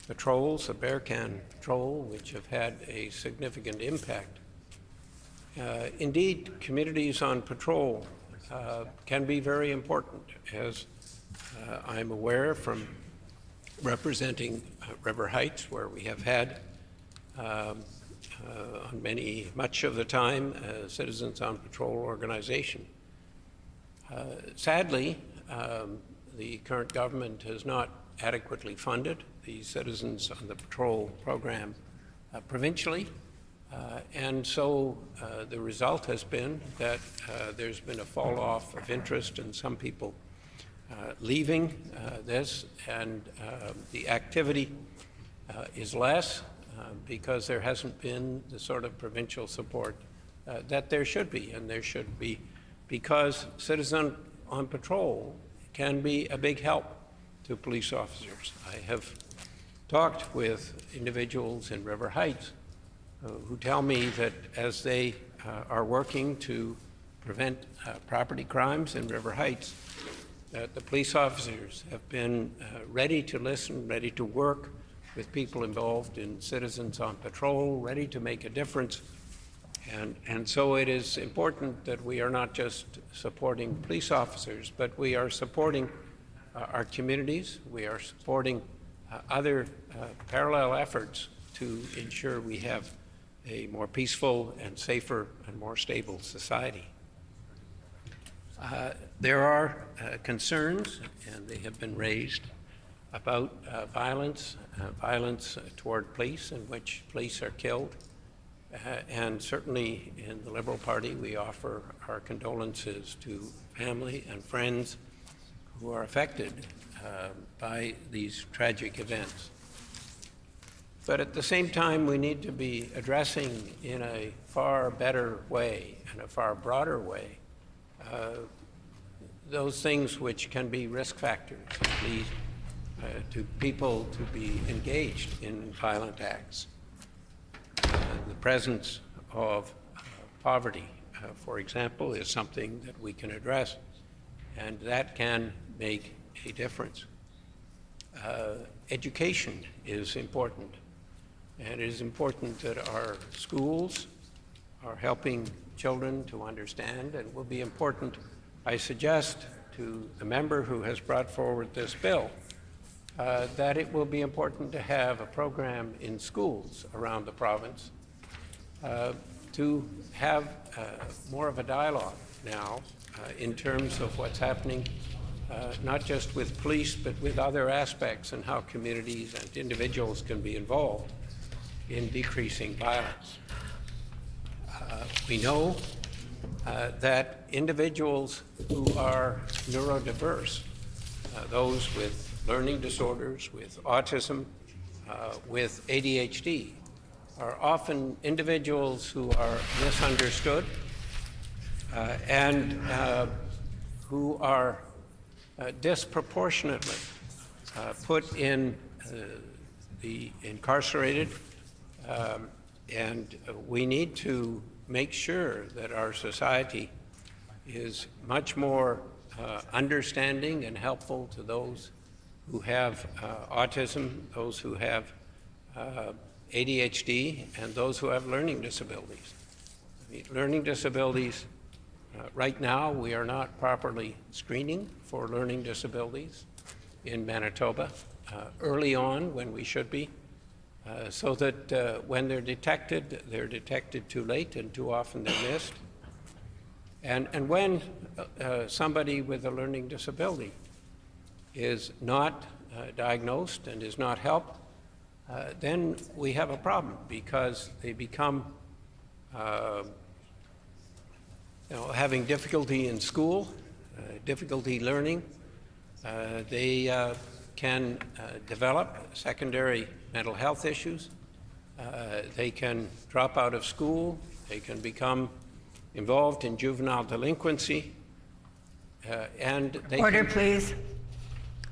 [SPEAKER 5] patrols, the Bear Can patrol, which have had a significant impact. Indeed, communities on patrol can be very important, as I'm aware from representing River Heights, where we have had on much of the time, Citizens on Patrol organization. Sadly, the current government has not adequately funded the Citizens on the Patrol program provincially, and so the result has been that there's been a fall off of interest and some people leaving this, and the activity is less because there hasn't been the sort of provincial support that there should be, and there should be, because Citizen on Patrol can be a big help to police officers. I have talked with individuals in River Heights who tell me that as they are working to prevent property crimes in River Heights, that the police officers have been ready to listen, ready to work with people involved in Citizens on Patrol, ready to make a difference. And so it is important that we are not just supporting police officers, but we are supporting our communities. We are supporting other parallel efforts to ensure we have a more peaceful and safer and more stable society. There are concerns, and they have been raised, about violence toward police, in which police are killed. And certainly in the Liberal Party, we offer our condolences to family and friends who are affected by these tragic events. But at the same time, we need to be addressing in a far better way and a far broader way those things which can be risk factors that lead to people to be engaged in violent acts. The presence of poverty, for example, is something that we can address, and that can make a difference. Education is important, and it is important that our schools are helping children to understand, and will be important, I suggest to the member who has brought forward this bill, that it will be important to have a program in schools around the province to have more of a dialogue now in terms of what's happening, not just with police, but with other aspects, and how communities and individuals can be involved in decreasing violence. We know that individuals who are neurodiverse, those with learning disorders, with autism, with ADHD, are often individuals who are misunderstood and who are disproportionately put in the incarcerated, and we need to make sure that our society is much more understanding and helpful to those who have autism, those who have ADHD, and those who have learning disabilities. I mean, learning disabilities, right now we are not properly screening for learning disabilities. in Manitoba early on when we should be, so that when they're detected too late, and too often they're missed. And when somebody with a learning disability is not diagnosed and is not helped, then we have a problem, because they become having difficulty in school, difficulty learning. They can develop secondary mental health issues. They can drop out of school. They can become involved in juvenile delinquency. And they
[SPEAKER 1] Order, please.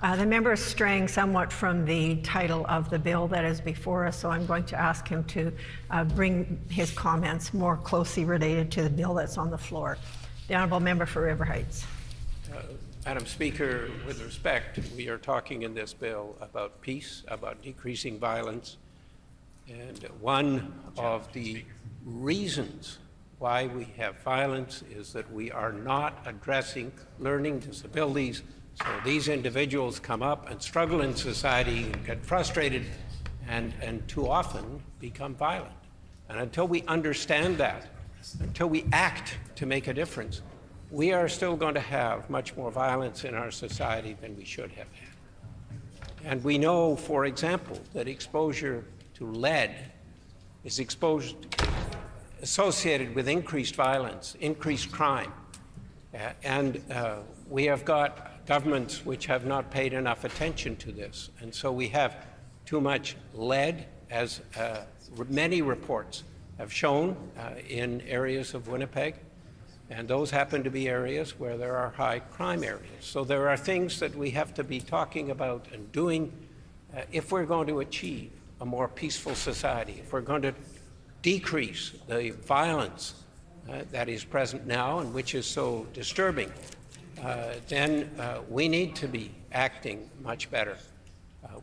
[SPEAKER 1] The member is straying somewhat from the title of the bill that is before us, so I'm going to ask him to bring his comments more closely related to the bill that's on the floor. The Honourable Member for River Heights.
[SPEAKER 5] Madam Speaker, with respect, we are talking in this bill about peace, about decreasing violence, and one of the reasons why we have violence is that we are not addressing learning disabilities. So these individuals come up and struggle in society and get frustrated and too often become violent. And until we understand that, until we act to make a difference, we are still going to have much more violence in our society than we should have had. And we know, for example, that exposure to lead is associated with increased violence, increased crime. And we have got governments which have not paid enough attention to this. And so we have too much lead, as many reports have shown in areas of Winnipeg. And those happen to be areas where there are high crime areas. So there are things that we have to be talking about and doing if we're going to achieve a more peaceful society, if we're going to decrease the violence that is present now and which is so disturbing, then we need to be acting much better.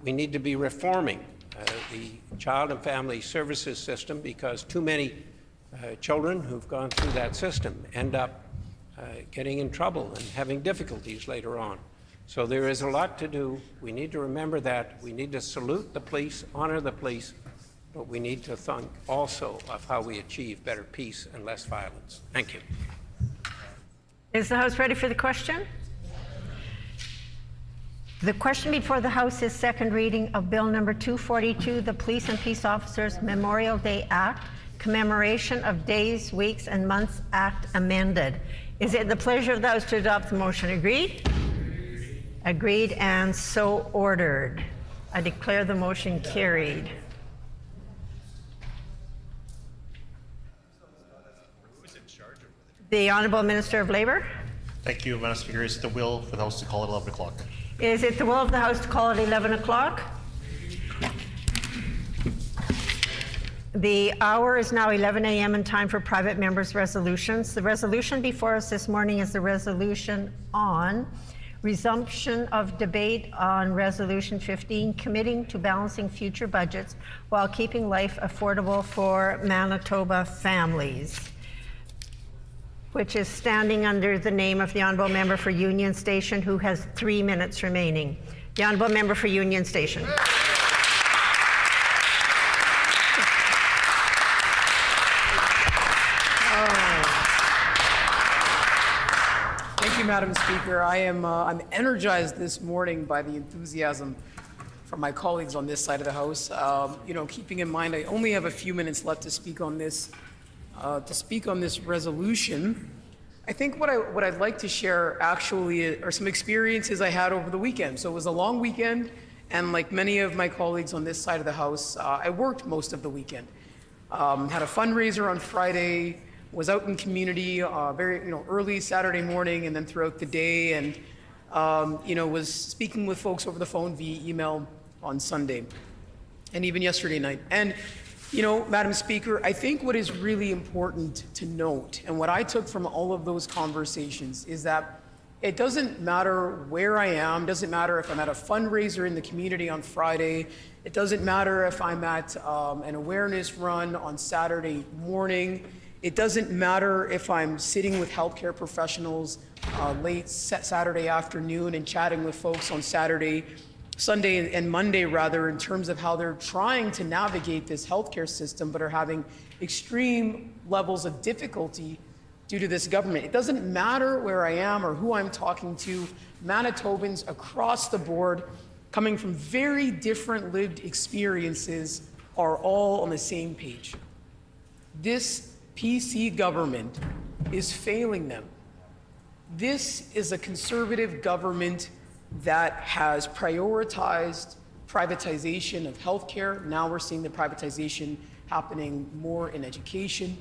[SPEAKER 5] We need to be reforming the child and family services system, because too many children who've gone through that system end up getting in trouble and having difficulties later on. So there is a lot to do. We need to remember that. We need to salute the police, honor the police, but we need to think also of how we achieve better peace and less violence. Thank you.
[SPEAKER 1] Is the House ready for the question? The question before the House is second reading of Bill number 242, the Police and Peace Officers Memorial Day Act, Commemoration of Days, Weeks, and Months Act amended. Is it the pleasure of the House to adopt the motion? Agreed? Agreed, and so ordered. I declare the motion carried. The Honourable Minister of Labour.
[SPEAKER 7] Thank you, Madam Speaker. Is it the will for the House to call at 11 o'clock?
[SPEAKER 1] Is it the will of the House to call at 11 o'clock? The hour is now 11 a.m. and time for private members' resolutions. The resolution before us this morning is the resolution on resumption of debate on Resolution 15, committing to balancing future budgets while keeping life affordable for Manitoba families, which is standing under the name of the Honourable Member for Union Station, who has 3 minutes remaining. The Honourable Member for Union Station.
[SPEAKER 8] Thank you, Madam Speaker. I'm energized this morning by the enthusiasm from my colleagues on this side of the House. Keeping in mind I only have a few minutes left to speak on this resolution. I think what I'd like to share actually are some experiences I had over the weekend. So it was a long weekend, and like many of my colleagues on this side of the House, I worked most of the weekend. Had a fundraiser on Friday, was out in community very early Saturday morning and then throughout the day, and was speaking with folks over the phone via email on Sunday and even yesterday night. And Madam Speaker, I think what is really important to note, and what I took from all of those conversations, is that it doesn't matter where I am, doesn't matter if I'm at a fundraiser in the community on Friday, it doesn't matter if I'm at an awareness run on Saturday morning, It doesn't matter if I'm sitting with healthcare professionals late Saturday afternoon and chatting with folks on Sunday and Monday rather, in terms of how they're trying to navigate this healthcare system but are having extreme levels of difficulty due to this government. It doesn't matter where I am or who I'm talking to. Manitobans across the board, coming from very different lived experiences, are all on the same page. This PC government is failing them. This is a conservative government that has prioritized privatization of healthcare. Now we're seeing the privatization happening more in education.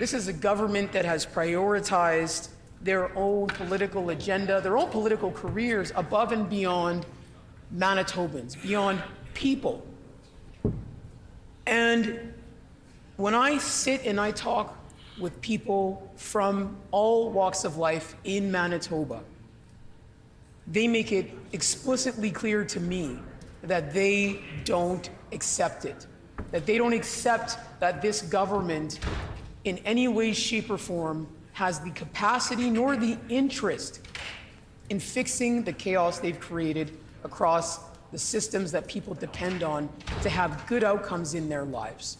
[SPEAKER 8] This is a government that has prioritized their own political agenda, their own political careers above and beyond Manitobans, beyond people. And when I sit and I talk with people from all walks of life in Manitoba, they make it explicitly clear to me that they don't accept it, that they don't accept that this government in any way, shape, or form has the capacity nor the interest in fixing the chaos they've created across the systems that people depend on to have good outcomes in their lives.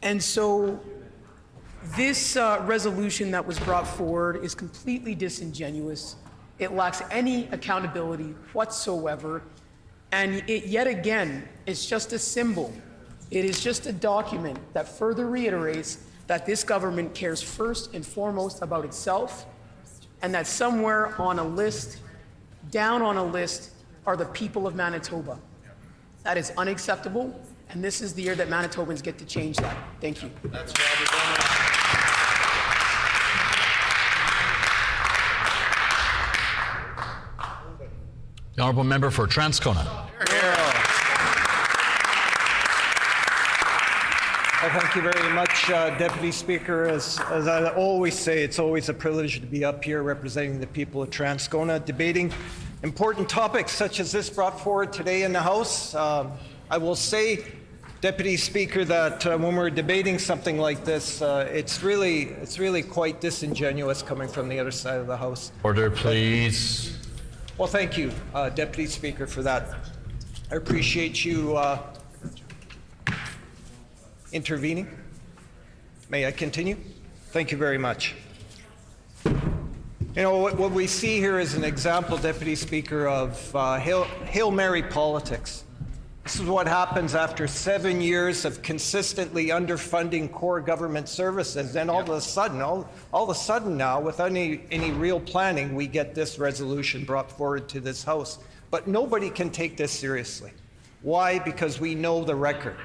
[SPEAKER 8] And so this resolution that was brought forward is completely disingenuous. It lacks any accountability whatsoever. And it, yet again, is just a symbol. It is just a document that further reiterates that this government cares first and foremost about itself, and that somewhere on a list, down on a list, are the people of Manitoba. That is unacceptable, and this is the year that Manitobans get to change that. Thank you.
[SPEAKER 7] That's Robert.
[SPEAKER 9] The honourable member for Transcona.
[SPEAKER 10] Well, thank you very much, Deputy Speaker. As I always say, it's always a privilege to be up here representing the people of Transcona, debating important topics such as this brought forward today in the House. I will say, Deputy Speaker, that when we're debating something like this, it's really quite disingenuous coming from the other side of the House.
[SPEAKER 9] Order, please.
[SPEAKER 10] Well, thank you, Deputy Speaker, for that. I appreciate you intervening. May I continue? Thank you very much. You know, what we see here is an example, Deputy Speaker, of Hail Mary politics. This is what happens after 7 years of consistently underfunding core government services. Then all of a sudden now, without any real planning, we get this resolution brought forward to this House. But nobody can take this seriously. Why? Because we know the record.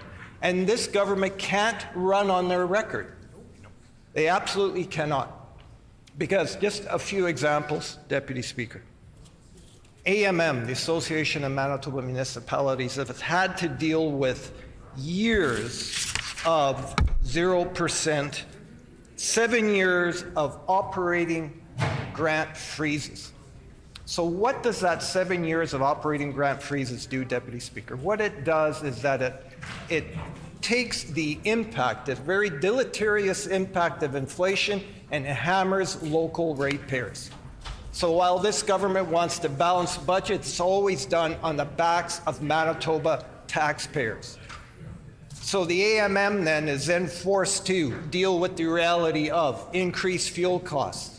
[SPEAKER 10] And this government can't run on their record. They absolutely cannot. Because just a few examples, Deputy Speaker. AMM, the Association of Manitoba Municipalities, have had to deal with years of 0%, 7 years of operating grant freezes. So what does that 7 years of operating grant freezes do, Deputy Speaker? What it does is that it takes the impact, the very deleterious impact of inflation, and it hammers local ratepayers. So while this government wants to balance budgets, it's always done on the backs of Manitoba taxpayers. So the AMM then is then forced to deal with the reality of increased fuel costs,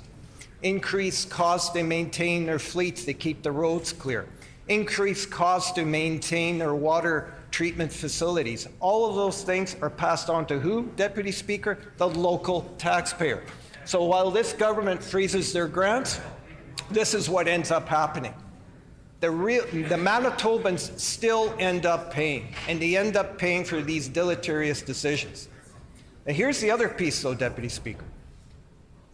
[SPEAKER 10] increased costs to maintain their fleets to keep the roads clear, increased costs to maintain their water treatment facilities. All of those things are passed on to who, Deputy Speaker? The local taxpayer. So while this government freezes their grants, this is what ends up happening. The Manitobans still end up paying, and they end up paying for these deleterious decisions. And here's the other piece, though, Deputy Speaker.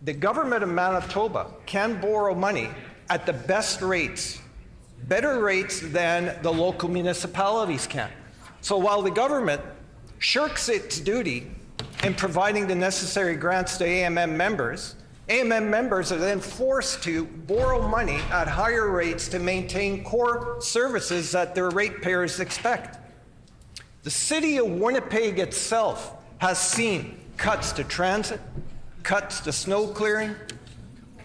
[SPEAKER 10] The government of Manitoba can borrow money at the best rates, better rates than the local municipalities can. So while the government shirks its duty in providing the necessary grants to AMM members are then forced to borrow money at higher rates to maintain core services that their ratepayers expect. The city of Winnipeg itself has seen cuts to transit, cuts to snow clearing,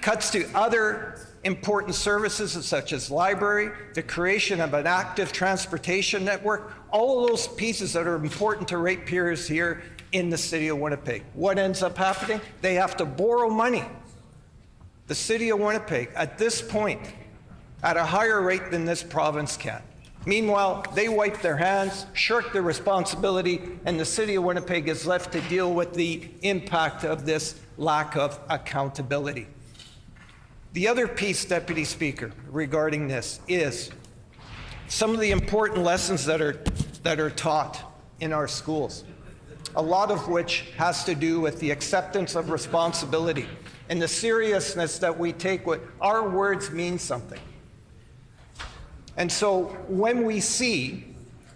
[SPEAKER 10] cuts to other important services such as library, the creation of an active transportation network, all of those pieces that are important to ratepayers here in the city of Winnipeg. What ends up happening? They have to borrow money. The city of Winnipeg, at this point, at a higher rate than this province can. Meanwhile, they wipe their hands, shirk their responsibility, and the city of Winnipeg is left to deal with the impact of this lack of accountability. The other piece, Deputy Speaker, regarding this is some of the important lessons that are taught in our schools, a lot of which has to do with the acceptance of responsibility and the seriousness that we take what our words mean something. And so when we see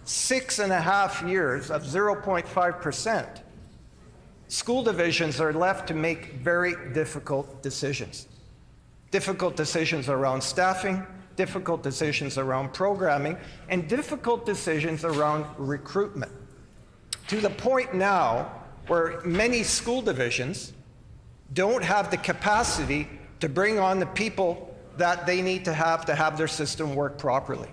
[SPEAKER 10] 6.5 years of 0.5%, school divisions are left to make very difficult decisions. Difficult decisions around staffing, difficult decisions around programming, and difficult decisions around recruitment. To the point now where many school divisions don't have the capacity to bring on the people that they need to have their system work properly.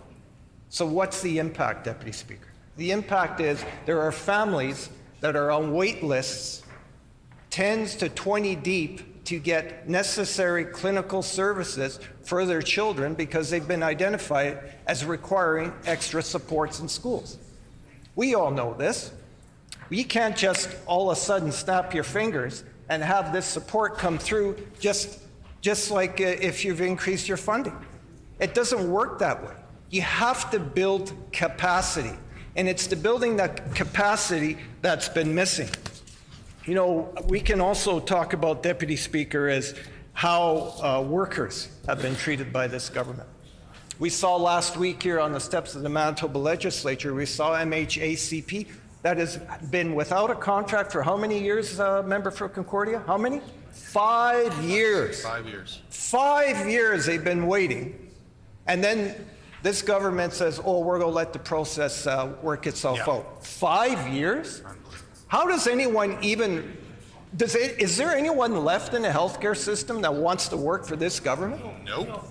[SPEAKER 10] So what's the impact, Deputy Speaker? The impact is there are families that are on wait lists 10 to 20 deep to get necessary clinical services for their children because they've been identified as requiring extra supports in schools. We all know this. You can't just all of a sudden snap your fingers and have this support come through just like if you've increased your funding. It doesn't work that way. You have to build capacity, and it's the building that capacity that's been missing. You know, we can also talk about, Deputy Speaker, as how workers have been treated by this government. We saw last week here on the steps of the Manitoba Legislature, we saw MHACP that has been without a contract for how many years, Member for Concordia? How many? 5 years.
[SPEAKER 7] 5 years.
[SPEAKER 10] 5 years they've been waiting. And then this government says, oh, we're going to let the process work itself out. 5 years? How does anyone even, is there anyone left in the healthcare system that wants to work for this government?
[SPEAKER 7] Nope.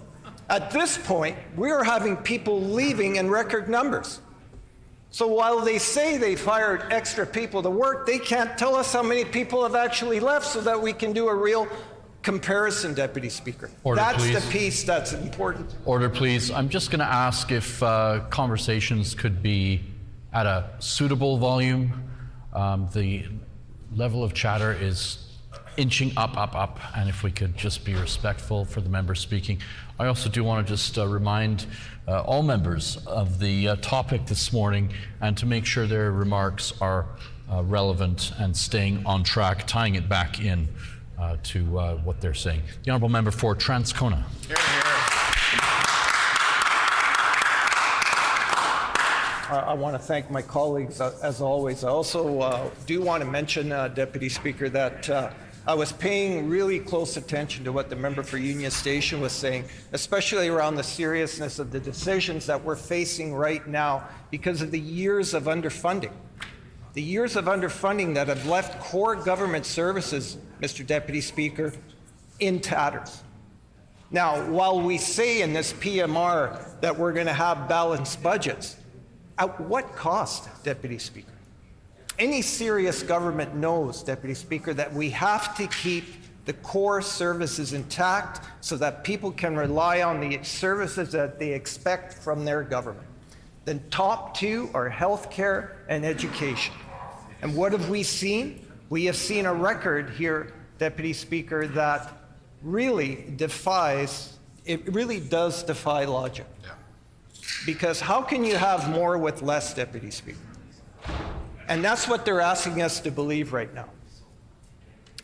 [SPEAKER 10] At this point, we are having people leaving in record numbers. So while they say they've hired extra people to work, they can't tell us how many people have actually left so that we can do a real comparison, Deputy Speaker.
[SPEAKER 9] Order,
[SPEAKER 10] that's
[SPEAKER 9] please.
[SPEAKER 10] the piece that's important.
[SPEAKER 9] Order, please. I'm just going to ask if conversations could be at a suitable volume. The level of chatter is inching up, and if we could just be respectful for the members speaking. I also do want to just remind all members of the topic this morning and to make sure their remarks are relevant and staying on track, tying it back in to what they're saying. The Honourable Member for Transcona.
[SPEAKER 7] Here, here.
[SPEAKER 10] I want to thank my colleagues, as always. I also do want to mention, Deputy Speaker, that I was paying really close attention to what the member for Union Station was saying, especially around the seriousness of the decisions that we're facing right now because of the years of underfunding. The years of underfunding that have left core government services, Mr. Deputy Speaker, in tatters. Now, while we say in this PMR that we're going to have balanced budgets, at what cost, Deputy Speaker? Any serious government knows, Deputy Speaker, that we have to keep the core services intact so that people can rely on the services that they expect from their government. The top two are healthcare and education. And what have we seen? We have seen a record here, Deputy Speaker, that really does defy logic. Because how can you have more with less, Deputy Speaker? And that's what they're asking us to believe right now.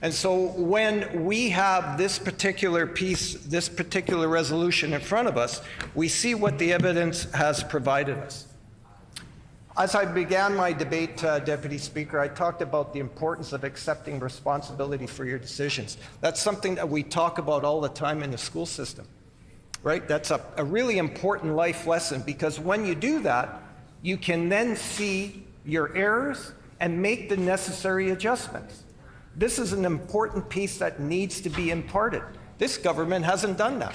[SPEAKER 10] And so when we have this particular piece, this particular resolution in front of us, we see what the evidence has provided us. As I began my debate, Deputy Speaker, I talked about the importance of accepting responsibility for your decisions. That's something that we talk about all the time in the school system, right? That's a really important life lesson, because when you do that, you can then see your errors and make the necessary adjustments. This is an important piece that needs to be imparted. This government hasn't done that.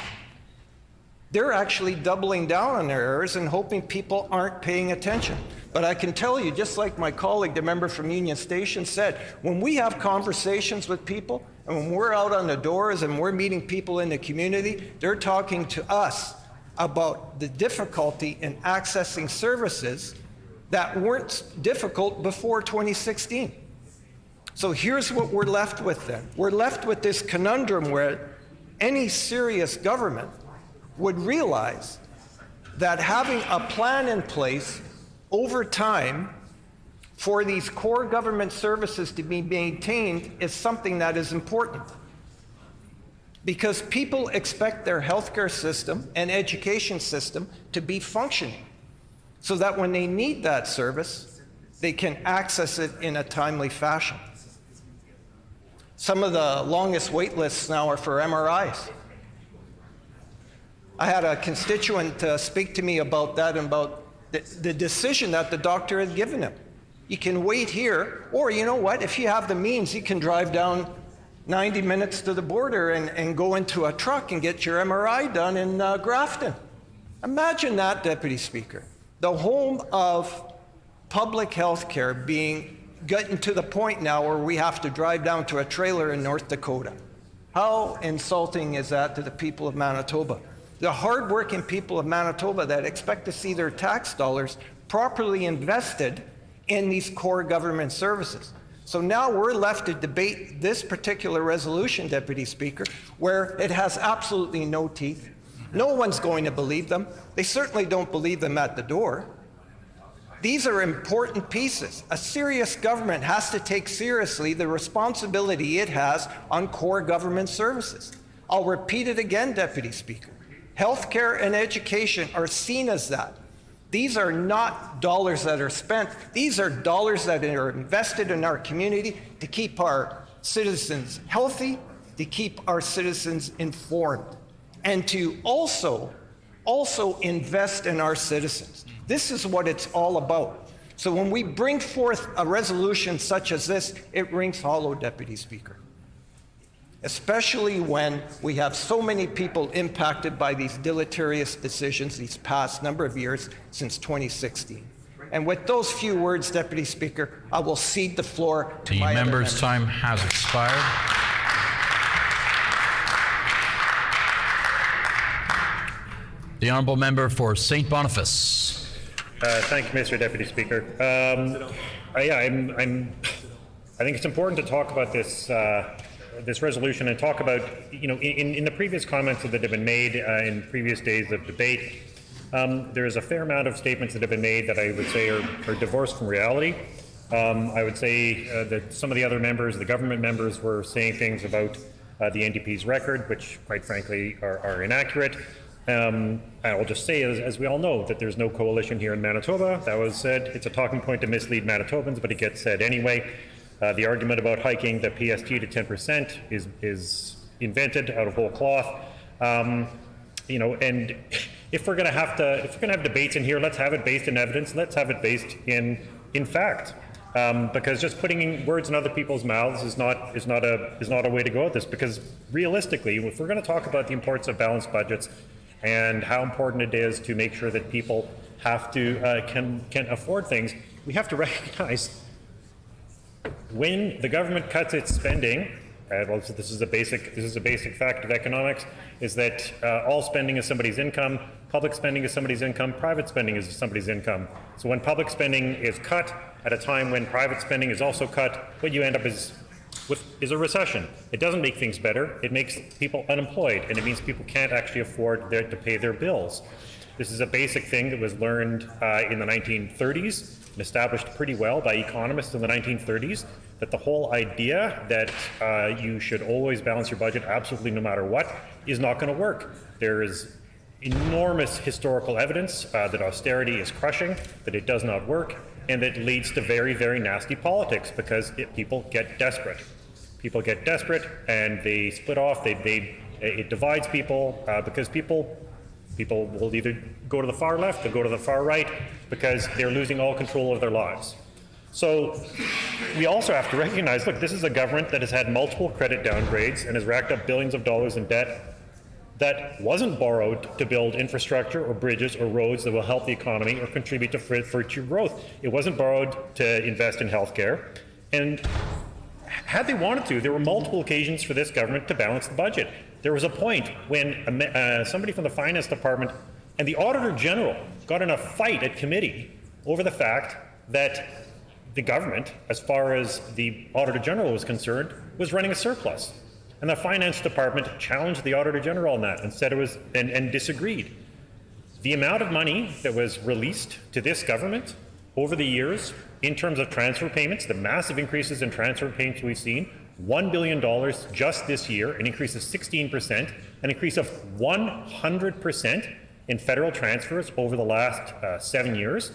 [SPEAKER 10] They're actually doubling down on their errors and hoping people aren't paying attention. But I can tell you, just like my colleague, the member from Union Station, said, when we have conversations with people and when we're out on the doors and we're meeting people in the community, they're talking to us about the difficulty in accessing services that weren't difficult before 2016. So here's what we're left with then. We're left with this conundrum where any serious government would realize that having a plan in place over time for these core government services to be maintained is something that is important. Because people expect their healthcare system and education system to be functioning so that when they need that service, they can access it in a timely fashion. Some of the longest wait lists now are for MRIs. I had a constituent speak to me about that and about the decision that the doctor had given him. You can wait here, or you know what, if you have the means, you can drive down 90 minutes to the border and go into a truck and get your MRI done in Grafton. Imagine that, Deputy Speaker. The home of public health care getting to the point now where we have to drive down to a trailer in North Dakota. How insulting is that to the people of Manitoba? The hardworking people of Manitoba that expect to see their tax dollars properly invested in these core government services. So now we're left to debate this particular resolution, Deputy Speaker, where it has absolutely no teeth. No one's going to believe them. They certainly don't believe them at the door. These are important pieces. A serious government has to take seriously the responsibility it has on core government services. I'll repeat it again, Deputy Speaker. Healthcare and education are seen as that. These are not dollars that are spent. These are dollars that are invested in our community to keep our citizens healthy, to keep our citizens informed, and to also invest in our citizens. This is what it's all about. So when we bring forth a resolution such as this, it rings hollow, Deputy Speaker. Especially when we have so many people impacted by these deleterious decisions these past number of years since 2016. And with those few words, Deputy Speaker, I will cede the floor to my other members.
[SPEAKER 9] The member's time has expired. The honourable member for St. Boniface.
[SPEAKER 11] Thank you, Mr. Deputy Speaker. I think it's important to talk about this this resolution and talk about, in the previous comments that have been made in previous days of debate, there is a fair amount of statements that have been made that I would say are divorced from reality. I would say that some of the other members, the government members, were saying things about the NDP's record, which quite frankly are inaccurate. I will just say, as we all know, that there's no coalition here in Manitoba. That was said. It's a talking point to mislead Manitobans, but it gets said anyway. The argument about hiking the PST to 10% is invented out of whole cloth. And if we're going to have debates in here, let's have it based in evidence. Let's have it based in fact. Because just putting words in other people's mouths is not a way to go at this. Because realistically, if we're going to talk about the importance of balanced budgets and how important it is to make sure that people have to can afford things, we have to recognize when the government cuts its spending. This is a basic fact of economics, is that all spending is somebody's income, public spending is somebody's income, private spending is somebody's income. So when public spending is cut at a time when private spending is also cut, what you end up is a recession. It doesn't make things better. It makes people unemployed, and it means people can't actually afford to pay their bills. This is a basic thing that was learned in the 1930s and established pretty well by economists in the 1930s, that the whole idea that you should always balance your budget absolutely no matter what is not going to work. There is enormous historical evidence that austerity is crushing, that it does not work, and that leads to very, very nasty politics because people get desperate. People get desperate and they split off, it divides people because people will either go to the far left or go to the far right because they're losing all control of their lives. So we also have to recognize, look, this is a government that has had multiple credit downgrades and has racked up billions of dollars in debt that wasn't borrowed to build infrastructure or bridges or roads that will help the economy or contribute to future growth. It wasn't borrowed to invest in healthcare. And had they wanted to, there were multiple occasions for this government to balance the budget. There was a point when somebody from the finance department and the Auditor General got in a fight at committee over the fact that the government, as far as the Auditor General was concerned, was running a surplus. And the Finance Department challenged the Auditor General on that and said it was, and disagreed. The amount of money that was released to this government over the years in terms of transfer payments, the massive increases in transfer payments we've seen, $1 billion just this year, an increase of 16%, an increase of 100% in federal transfers over the last 7 years.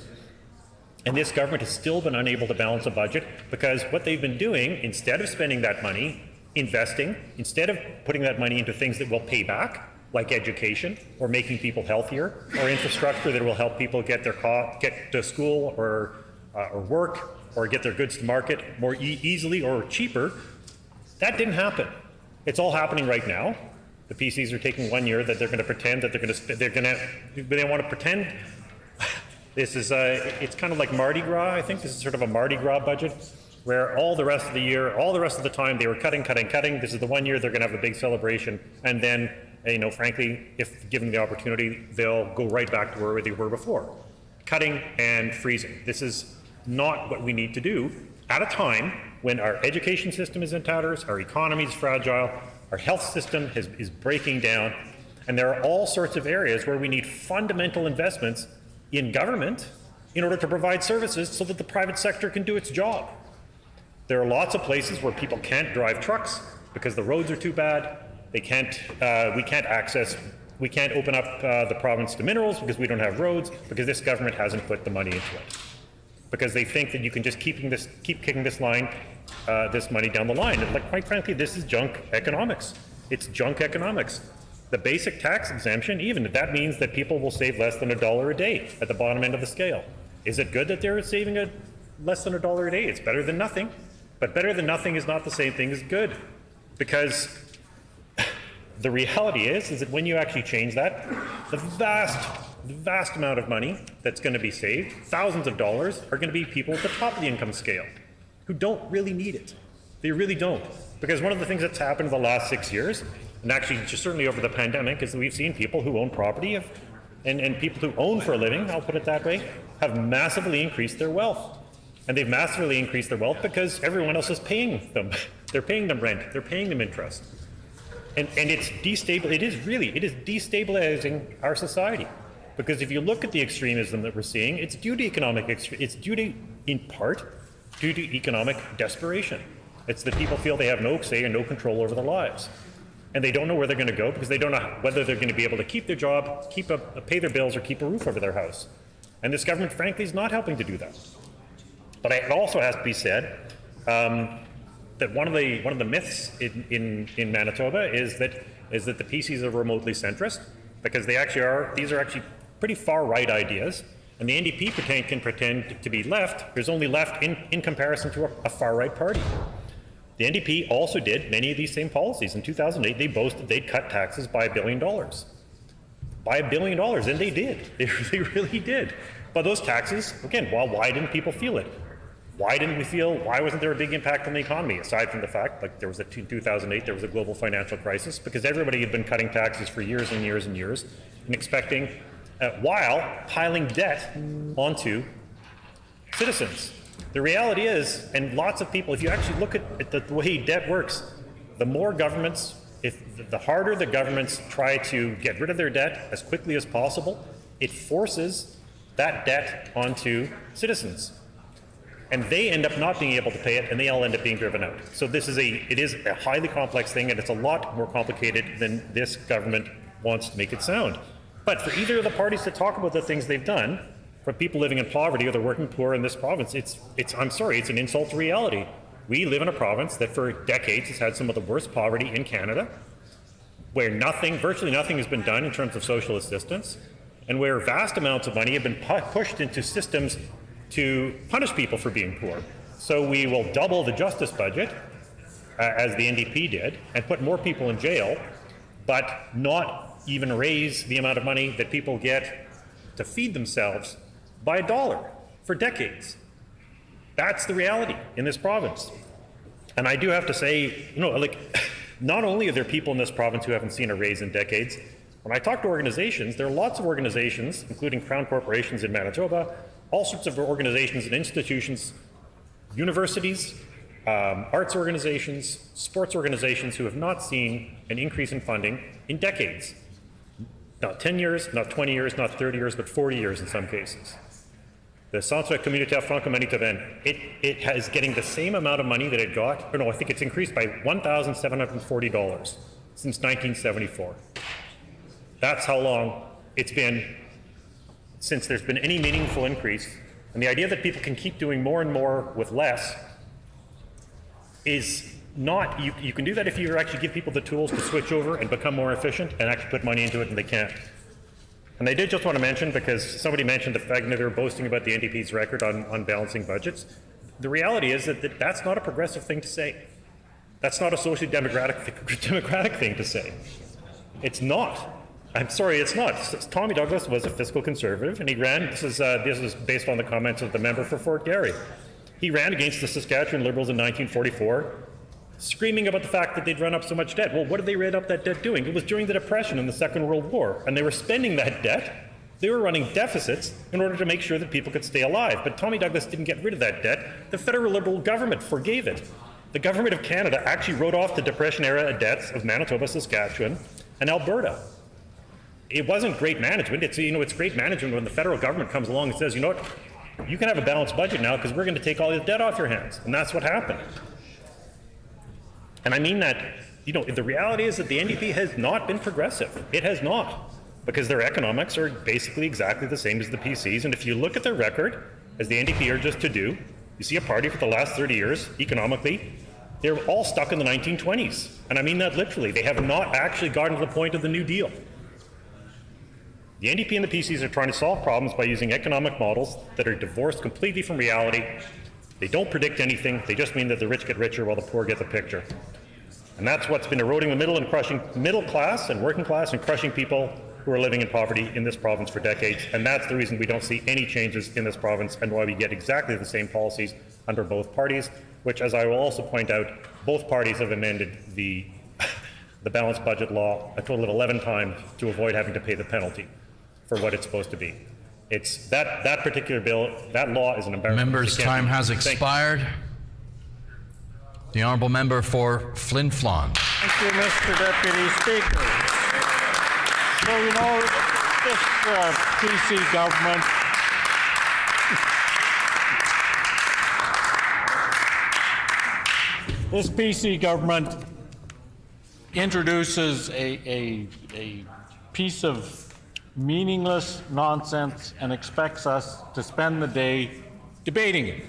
[SPEAKER 11] And this government has still been unable to balance a budget because what they've been doing, instead of spending that money, investing, instead of putting that money into things that will pay back, like education or making people healthier, or infrastructure that will help people get to school or work or get their goods to market more easily or cheaper, that didn't happen. It's all happening right now. The PCs are taking 1 year that they're going to pretend that they want to pretend. This is it's kind of like Mardi Gras. I think this is sort of a Mardi Gras budget, where all the rest of the year, all the rest of the time, they were cutting. This is the 1 year they're going to have a big celebration, and then, frankly, if given the opportunity, they'll go right back to where they were before, cutting and freezing. This is not what we need to do at a time when our education system is in tatters, our economy is fragile, our health system is breaking down, and there are all sorts of areas where we need fundamental investments in government in order to provide services so that the private sector can do its job. There are lots of places where people can't drive trucks because the roads are too bad. We can't open up the province to minerals because we don't have roads, because this government hasn't put the money into it. Because they think that you can just keep kicking this money down the line. And quite frankly, this is junk economics. It's junk economics. The basic tax exemption, even if that means that people will save less than $1 a day at the bottom end of the scale. Is it good that they're saving less than $1 a day? It's better than nothing. But better than nothing is not the same thing as good. Because the reality is that when you actually change that, the vast amount of money that's going to be saved, thousands of dollars, are going to be people at the top of the income scale who don't really need it. They really don't. Because one of the things that's happened in the last 6 years, and actually just certainly over the pandemic, is that we've seen people who own property and people who own for a living, I'll put it that way, have massively increased their wealth. And they've massively increased their wealth because everyone else is paying them. They're paying them rent. They're paying them interest. And it is destabilizing our society. Because if you look at the extremism that we're seeing, it's due to in part due to economic desperation. It's that people feel they have no say and no control over their lives. And they don't know where they're going to go because they don't know whether they're going to be able to keep their job, pay their bills, or keep a roof over their house. And this government, frankly, is not helping to do that. But it also has to be said that one of the myths in Manitoba is that the PCs are remotely centrist, because these are actually pretty far right ideas. And the NDP can pretend to be left. There's only left in comparison to a far right party. The NDP also did many of these same policies. In 2008, they boasted they'd cut taxes by $1 billion. By $1 billion, and they did. They really did. But those taxes, again, why didn't people feel it? Why wasn't there a big impact on the economy, aside from the fact, like in 2008, there was a global financial crisis, because everybody had been cutting taxes for years and years and years, and expecting, while piling debt onto citizens. The reality is, and lots of people, if you actually look at the way debt works, the harder the governments try to get rid of their debt as quickly as possible, it forces that debt onto citizens. And they end up not being able to pay it, and they all end up being driven out. So it is a highly complex thing, and it's a lot more complicated than this government wants to make it sound. But for either of the parties to talk about the things they've done, for people living in poverty or the working poor in this province, it's an insult to reality. We live in a province that for decades has had some of the worst poverty in Canada, where virtually nothing has been done in terms of social assistance, and where vast amounts of money have been pushed into systems to punish people for being poor. So we will double the justice budget, as the NDP did, and put more people in jail, but not even raise the amount of money that people get to feed themselves by $1 for decades. That's the reality in this province. And I do have to say, not only are there people in this province who haven't seen a raise in decades, when I talk to organizations, there are lots of organizations, including Crown corporations in Manitoba, all sorts of organizations and institutions, universities, arts organizations, sports organizations who have not seen an increase in funding in decades. Not 10 years, not 20 years, not 30 years, but 40 years in some cases. The Centre communautaire franco-manitobain, it is getting the same amount of money that it got, or no, I think it's increased by $1,740 since 1974. That's how long it's been since there's been any meaningful increase. And the idea that people can keep doing more and more with less is not, you can do that if you actually give people the tools to switch over and become more efficient and actually put money into it, and they can't. And I did just want to mention, because somebody mentioned the fact that they were boasting about the NDP's record on balancing budgets. The reality is that that's not a progressive thing to say. That's not a socially democratic thing to say. It's not. I'm sorry, it's not. Tommy Douglas was a fiscal conservative, and he ran, this is based on the comments of the member for Fort Garry. He ran against the Saskatchewan Liberals in 1944, screaming about the fact that they'd run up so much debt. Well, what did they run up that debt doing? It was during the Depression and the Second World War, and they were spending that debt. They were running deficits in order to make sure that people could stay alive. But Tommy Douglas didn't get rid of that debt. The federal Liberal government forgave it. The government of Canada actually wrote off the Depression-era debts of Manitoba, Saskatchewan, and Alberta. It wasn't great management. It's great management when the federal government comes along and says, you know what, you can have a balanced budget now because we're going to take all the debt off your hands. And that's what happened. And I mean that, the reality is that the NDP has not been progressive. It has not, because their economics are basically exactly the same as the PCs. And if you look at their record, as the NDP urged us to do, you see a party for the last 30 years, economically, they're all stuck in the 1920s. And I mean that literally. They have not actually gotten to the point of the New Deal. The NDP and the PCs are trying to solve problems by using economic models that are divorced completely from reality. They don't predict anything. They just mean that the rich get richer while the poor get the picture. And that's what's been eroding the middle and crushing middle class and working class and crushing people who are living in poverty in this province for decades. And that's the reason we don't see any changes in this province and why we get exactly the same policies under both parties, which, as I will also point out, both parties have amended the balanced budget law a total of 11 times to avoid having to pay the penalty for what it's supposed to be. It's that particular bill, that law is an embarrassment.
[SPEAKER 9] Member's time has expired. The honourable member for Flin Flon.
[SPEAKER 12] Thank you, Mr. Deputy Speaker. So, this PC government this PC government introduces a piece of meaningless nonsense and expects us to spend the day debating it.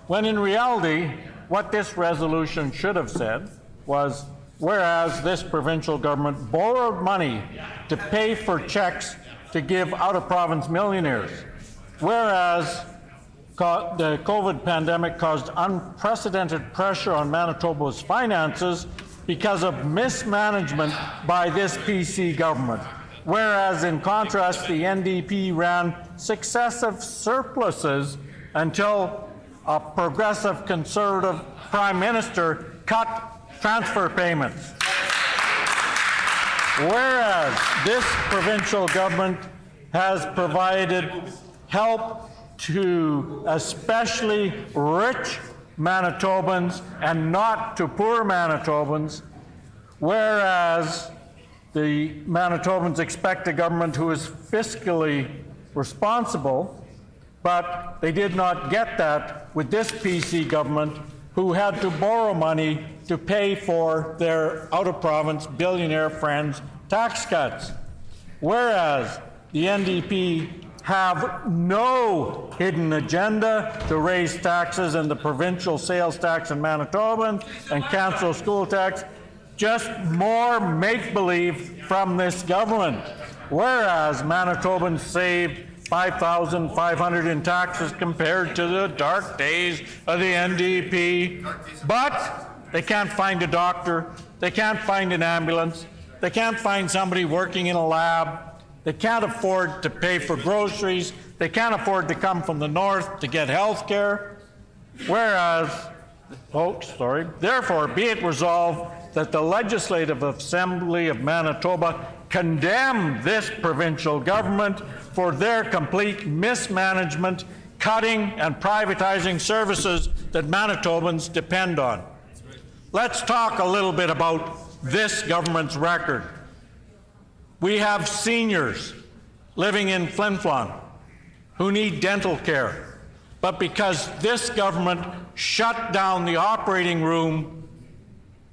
[SPEAKER 12] When in reality, what this resolution should have said was, whereas this provincial government borrowed money to pay for checks to give out-of-province millionaires, whereas the COVID pandemic caused unprecedented pressure on Manitoba's finances because of mismanagement by this PC government. Whereas, in contrast, the NDP ran successive surpluses until a progressive Conservative Prime Minister cut transfer payments. Whereas this provincial government has provided help to especially rich Manitobans and not to poor Manitobans, whereas the Manitobans expect a government who is fiscally responsible, but they did not get that with this PC government, who had to borrow money to pay for their out-of-province billionaire friends' tax cuts. Whereas the NDP have no hidden agenda to raise taxes and the provincial sales tax in Manitoba and cancel school tax, just more make-believe from this government. Whereas Manitobans saved $5,500 in taxes compared to the dark days of the NDP. But they can't find a doctor, they can't find an ambulance, they can't find somebody working in a lab, they can't afford to pay for groceries, they can't afford to come from the north to get health care. Whereas, therefore, be it resolved that the Legislative Assembly of Manitoba condemn this provincial government for their complete mismanagement, cutting and privatizing services that Manitobans depend on. Let's talk a little bit about this government's record. We have seniors living in Flin Flon who need dental care, but because this government shut down the operating room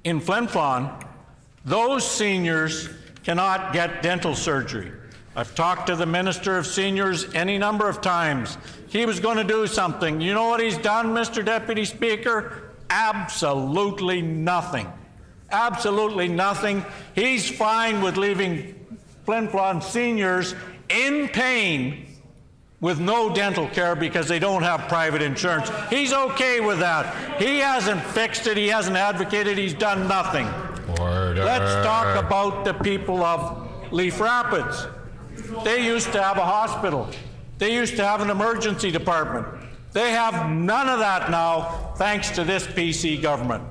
[SPEAKER 12] in Flin Flon, those seniors cannot get dental surgery. I've talked to the Minister of Seniors any number of times. He was going to do something. You know what he's done, Mr. Deputy Speaker? Absolutely nothing. Absolutely nothing. He's fine with leaving Flin Flon seniors in pain with no dental care because they don't have private insurance. He's okay with that. He hasn't fixed it. He hasn't advocated. He's done nothing.
[SPEAKER 9] Order.
[SPEAKER 12] Let's talk about the people of Leaf Rapids. They used to have a hospital. They used to have an emergency department. They have none of that now, thanks to this PC government.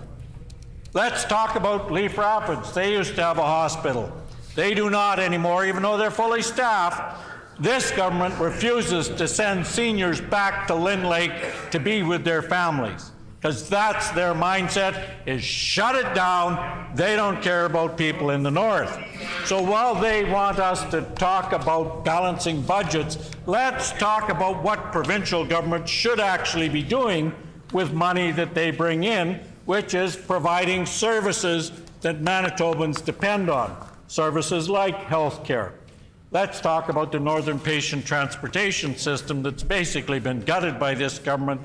[SPEAKER 12] Let's talk about Leaf Rapids. They used to have a hospital. They do not anymore, even though they're fully staffed. This government refuses to send seniors back to Lynn Lake to be with their families, because that's their mindset, is shut it down. They don't care about people in the north. So while they want us to talk about balancing budgets, let's talk about what provincial government should actually be doing with money that they bring in, which is providing services that Manitobans depend on, services like health care. Let's talk about the Northern Patient Transportation System that's basically been gutted by this government.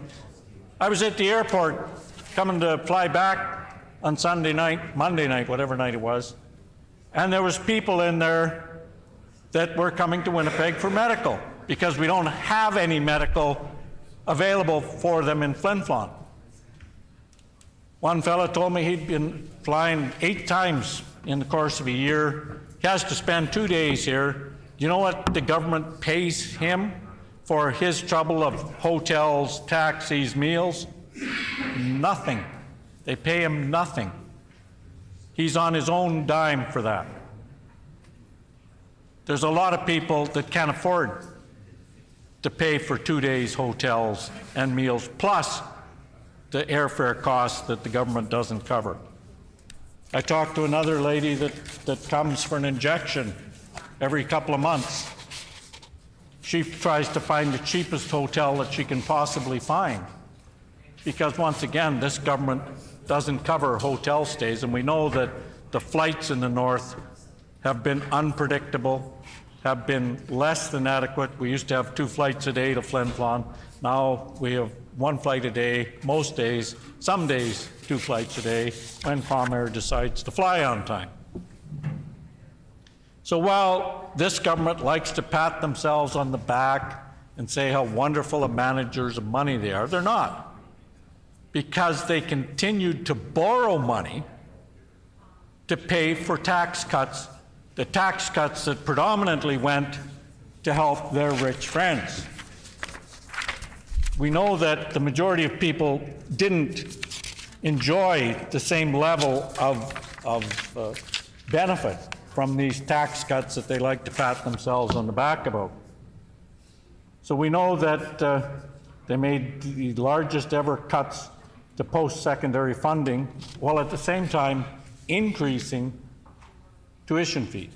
[SPEAKER 12] I was at the airport coming to fly back on Sunday night, Monday night, whatever night it was, and there was people in there that were coming to Winnipeg for medical because we don't have any medical available for them in Flin Flon. One fellow told me he'd been flying 8 times in the course of a year. He has to spend 2 days here. You know what the government pays him for his trouble of hotels, taxis, meals? Nothing. They pay him nothing. He's on his own dime for that. There's a lot of people that can't afford to pay for 2 days hotels and meals, plus the airfare costs that the government doesn't cover. I talked to another lady that comes for an injection every couple of months. She tries to find the cheapest hotel that she can possibly find, because once again, this government doesn't cover hotel stays, and we know that the flights in the north have been unpredictable, have been less than adequate. We used to have 2 flights a day to Flin Flon. Now we have 1 flight a day, most days, some days 2 flights a day, when Comair decides to fly on time. So while this government likes to pat themselves on the back and say how wonderful of managers of money they are, they're not, because they continued to borrow money to pay for tax cuts, the tax cuts that predominantly went to help their rich friends. We know that the majority of people didn't enjoy the same level of benefit from these tax cuts that they like to pat themselves on the back about. So we know that they made the largest ever cuts to post-secondary funding, while at the same time increasing tuition fees,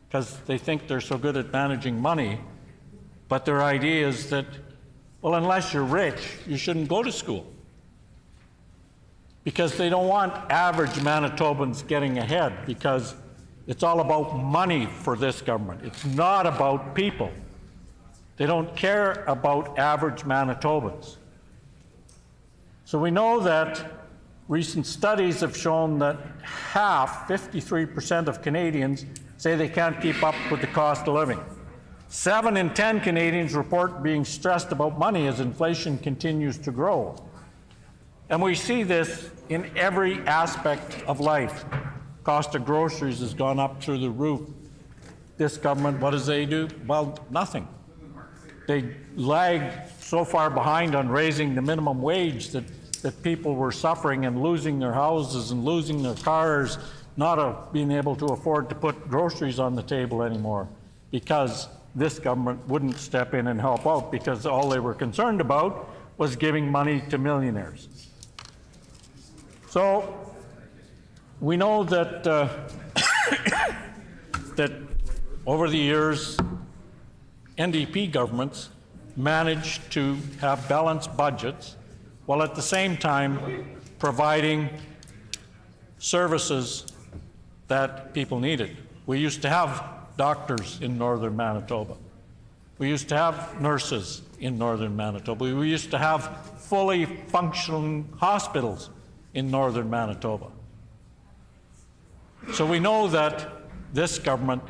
[SPEAKER 12] because they think they're so good at managing money. But their idea is that, well, unless you're rich, you shouldn't go to school, because they don't want average Manitobans getting ahead, because it's all about money for this government. It's not about people. They don't care about average Manitobans. So we know that recent studies have shown that 53% of Canadians say they can't keep up with the cost of living. 7 in 10 Canadians report being stressed about money as inflation continues to grow. And we see this in every aspect of life. Cost of groceries has gone up through the roof. This government, what does they do? Well, nothing. They lag so far behind on raising the minimum wage that people were suffering and losing their houses and losing their cars, not being able to afford to put groceries on the table anymore, because this government wouldn't step in and help out, because all they were concerned about was giving money to millionaires. So we know that that over the years, NDP governments managed to have balanced budgets while at the same time providing services that people needed. We used to have doctors in northern Manitoba. We used to have nurses in northern Manitoba. We used to have fully functioning hospitals in northern Manitoba. So we know that this government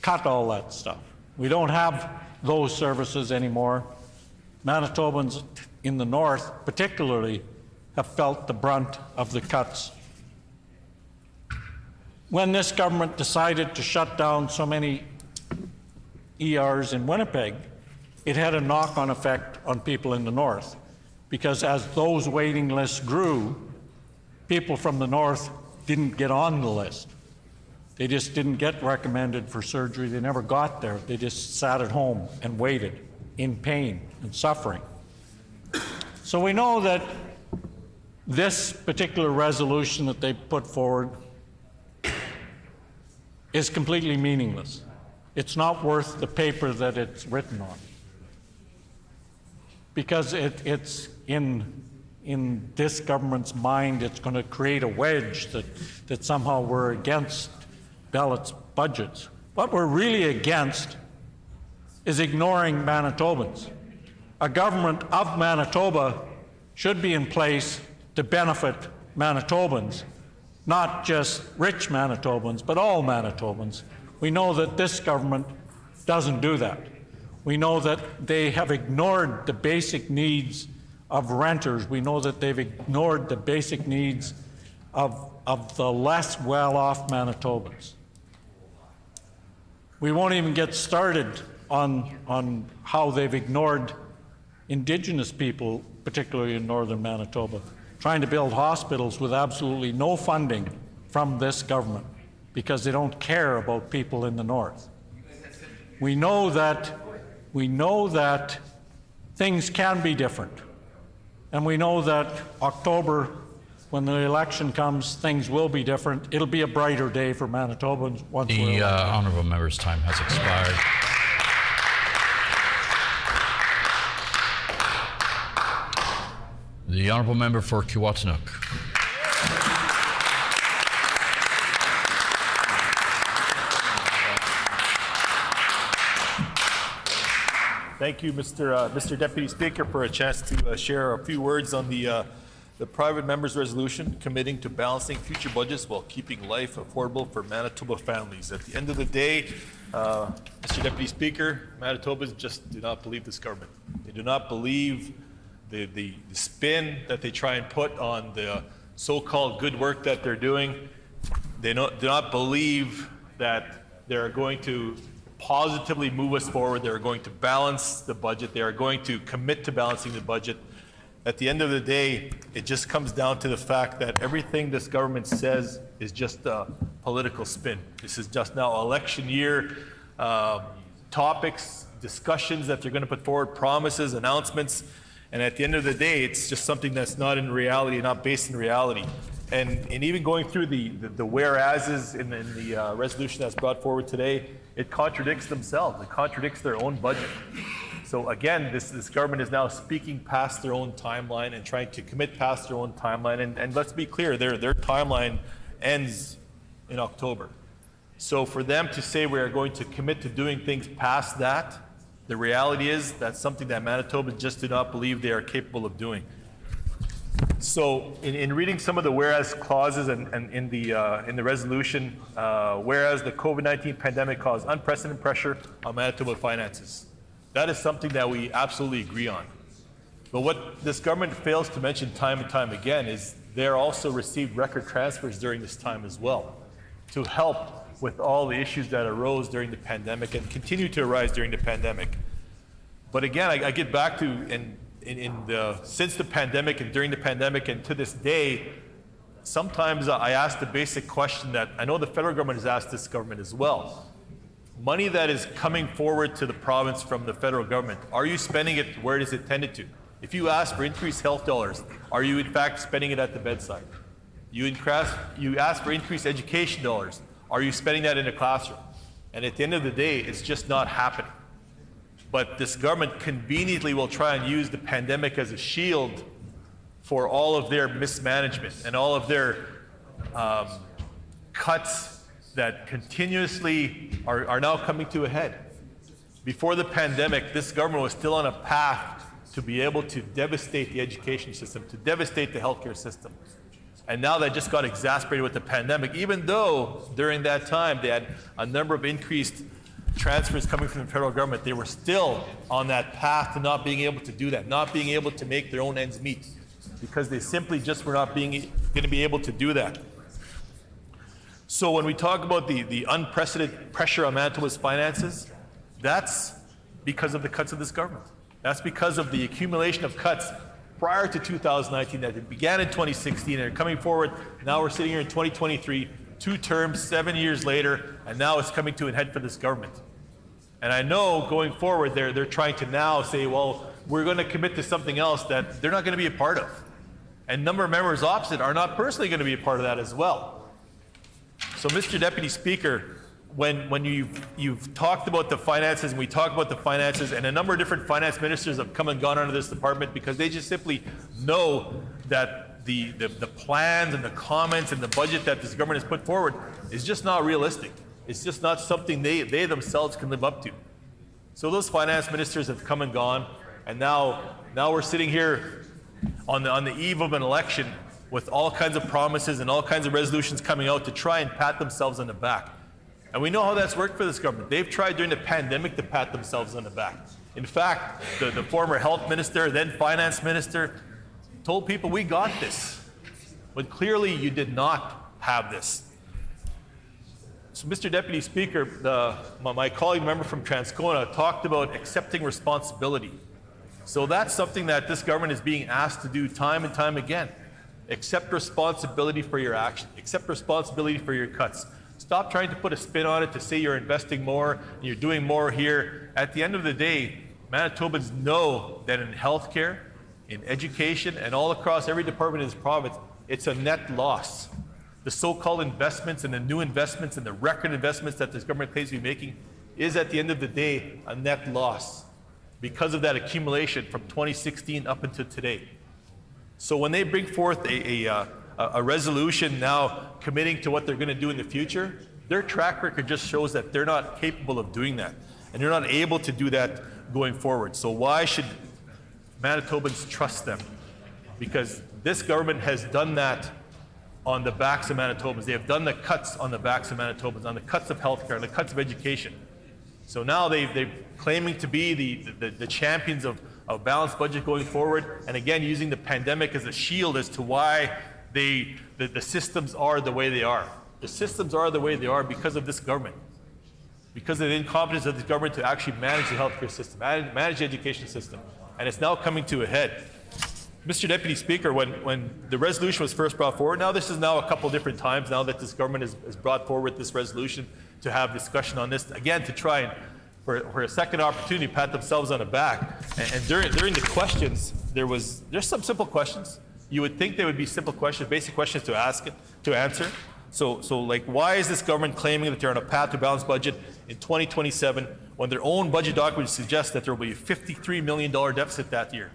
[SPEAKER 12] cut all that stuff. We don't have those services anymore. Manitobans in the north particularly have felt the brunt of the cuts. When this government decided to shut down so many ERs in Winnipeg, it had a knock-on effect on people in the north, because as those waiting lists grew, people from the north didn't get on the list. They just didn't get recommended for surgery. They never got there. They just sat at home and waited in pain and suffering. So we know that this particular resolution that they put forward is completely meaningless. It's not worth the paper that it's written on, because it's in this government's mind, it's going to create a wedge that somehow we're against balanced budgets. What we're really against is ignoring Manitobans. A government of Manitoba should be in place to benefit Manitobans, not just rich Manitobans, but all Manitobans. We know that this government doesn't do that. We know that they have ignored the basic needs of renters. We know that they've ignored the basic needs of the less well-off Manitobans. We won't even get started on how they've ignored Indigenous people, particularly in northern Manitoba, trying to build hospitals with absolutely no funding from this government because they don't care about people in the north. We know that things can be different. And we know that October, when the election comes, things will be different. It'll be a brighter day for Manitobans once we're elected.
[SPEAKER 9] The honourable member's time has expired. The honourable member for Kiiwetinoong.
[SPEAKER 13] Thank you, Mr. Deputy Speaker, for a chance to share a few words on the private member's resolution committing to balancing future budgets while keeping life affordable for Manitoba families. At the end of the day, Mr. Deputy Speaker, Manitobans just do not believe this government. They do not believe the spin that they try and put on the so-called good work that they're doing. They do not believe that they're going to positively move us forward. They're going to balance the budget. They are going to commit to balancing the budget. At the end of the day, it just comes down to the fact that everything this government says is just a political spin. This is just now election year topics, discussions that they're going to put forward, promises, announcements, and at the end of the day, it's just something that's not in reality, not based in reality. And even going through the whereases in the resolution that's brought forward today, it contradicts themselves. It contradicts their own budget. So again, this government is now speaking past their own timeline and trying to commit past their own timeline. And let's be clear, their timeline ends in October. So for them to say we are going to commit to doing things past that, the reality is that's something that Manitobans just do not believe they are capable of doing. So in reading some of the whereas clauses and in the resolution, whereas the COVID-19 pandemic caused unprecedented pressure on Manitoba finances. That is something that we absolutely agree on. But what this government fails to mention time and time again is they also received record transfers during this time as well to help with all the issues that arose during the pandemic and continue to arise during the pandemic. But again, I get back to since the pandemic and during the pandemic and to this day, sometimes I ask the basic question that I know the federal government has asked this government as well. Money that is coming forward to the province from the federal government, are you spending it where it is intended to? If you ask for increased health dollars, are you in fact spending it at the bedside? You ask for increased education dollars, are you spending that in a classroom? And at the end of the day, it's just not happening. But this government conveniently will try and use the pandemic as a shield for all of their mismanagement and all of their cuts that continuously are now coming to a head. Before the pandemic, this government was still on a path to be able to devastate the education system, to devastate the healthcare system. And now that just got exacerbated with the pandemic, even though during that time they had a number of increased transfers coming from the federal government, they were still on that path to not being able to do that, not being able to make their own ends meet, because they simply just were not going to be able to do that. So when we talk about the unprecedented pressure on Manitoba's finances, that's because of the cuts of this government. That's because of the accumulation of cuts prior to 2019 that began in 2016 and are coming forward. Now we're sitting here in 2023, 2 terms, 7 years later, and now it's coming to a head for this government. And I know going forward, they're trying to now say, well, we're going to commit to something else that they're not going to be a part of. And a number of members opposite are not personally going to be a part of that as well. So, Mr. Deputy Speaker, when you've talked about the finances, and we talk about the finances, and a number of different finance ministers have come and gone out of this department because they just simply know that the plans and the comments and the budget that this government has put forward is just not realistic. It's just not something they themselves can live up to. So those finance ministers have come and gone, and now we're sitting here on the eve of an election with all kinds of promises and all kinds of resolutions coming out to try and pat themselves on the back. And we know how that's worked for this government. They've tried during the pandemic to pat themselves on the back. In fact, the former health minister, then finance minister, told people, we got this. But clearly you did not have this. So, Mr. Deputy Speaker, my colleague member from Transcona talked about accepting responsibility. So that's something that this government is being asked to do time and time again. Accept responsibility for your action. Accept responsibility for your cuts. Stop trying to put a spin on it to say you're investing more and you're doing more here. At the end of the day, Manitobans know that in healthcare, in education, and all across every department in this province, it's a net loss. The so-called investments and the new investments and the record investments that this government claims to be making is at the end of the day a net loss because of that accumulation from 2016 up until today. So when they bring forth a resolution now committing to what they're going to do in the future, their track record just shows that they're not capable of doing that. And they're not able to do that going forward. So why should Manitobans trust them? Because this government has done that on the backs of Manitobans. They have done the cuts on the backs of Manitobans, on the cuts of healthcare, on the cuts of education. So now they're claiming to be the champions of balanced budget going forward, and again using the pandemic as a shield as to why the systems are the way they are. The systems are the way they are because of this government, because of the incompetence of this government to actually manage the healthcare system, manage the education system, and it's now coming to a head. Mr. Deputy Speaker, when the resolution was first brought forward, now this is now a couple different times now that this government has brought forward this resolution to have discussion on this, again to try and for a second opportunity to pat themselves on the back. And during the questions, there's some simple questions. You would think they would be simple questions, basic questions to answer. So like, why is this government claiming that they're on a path to a balanced budget in 2027 when their own budget documents suggest that there will be a $53 million deficit that year?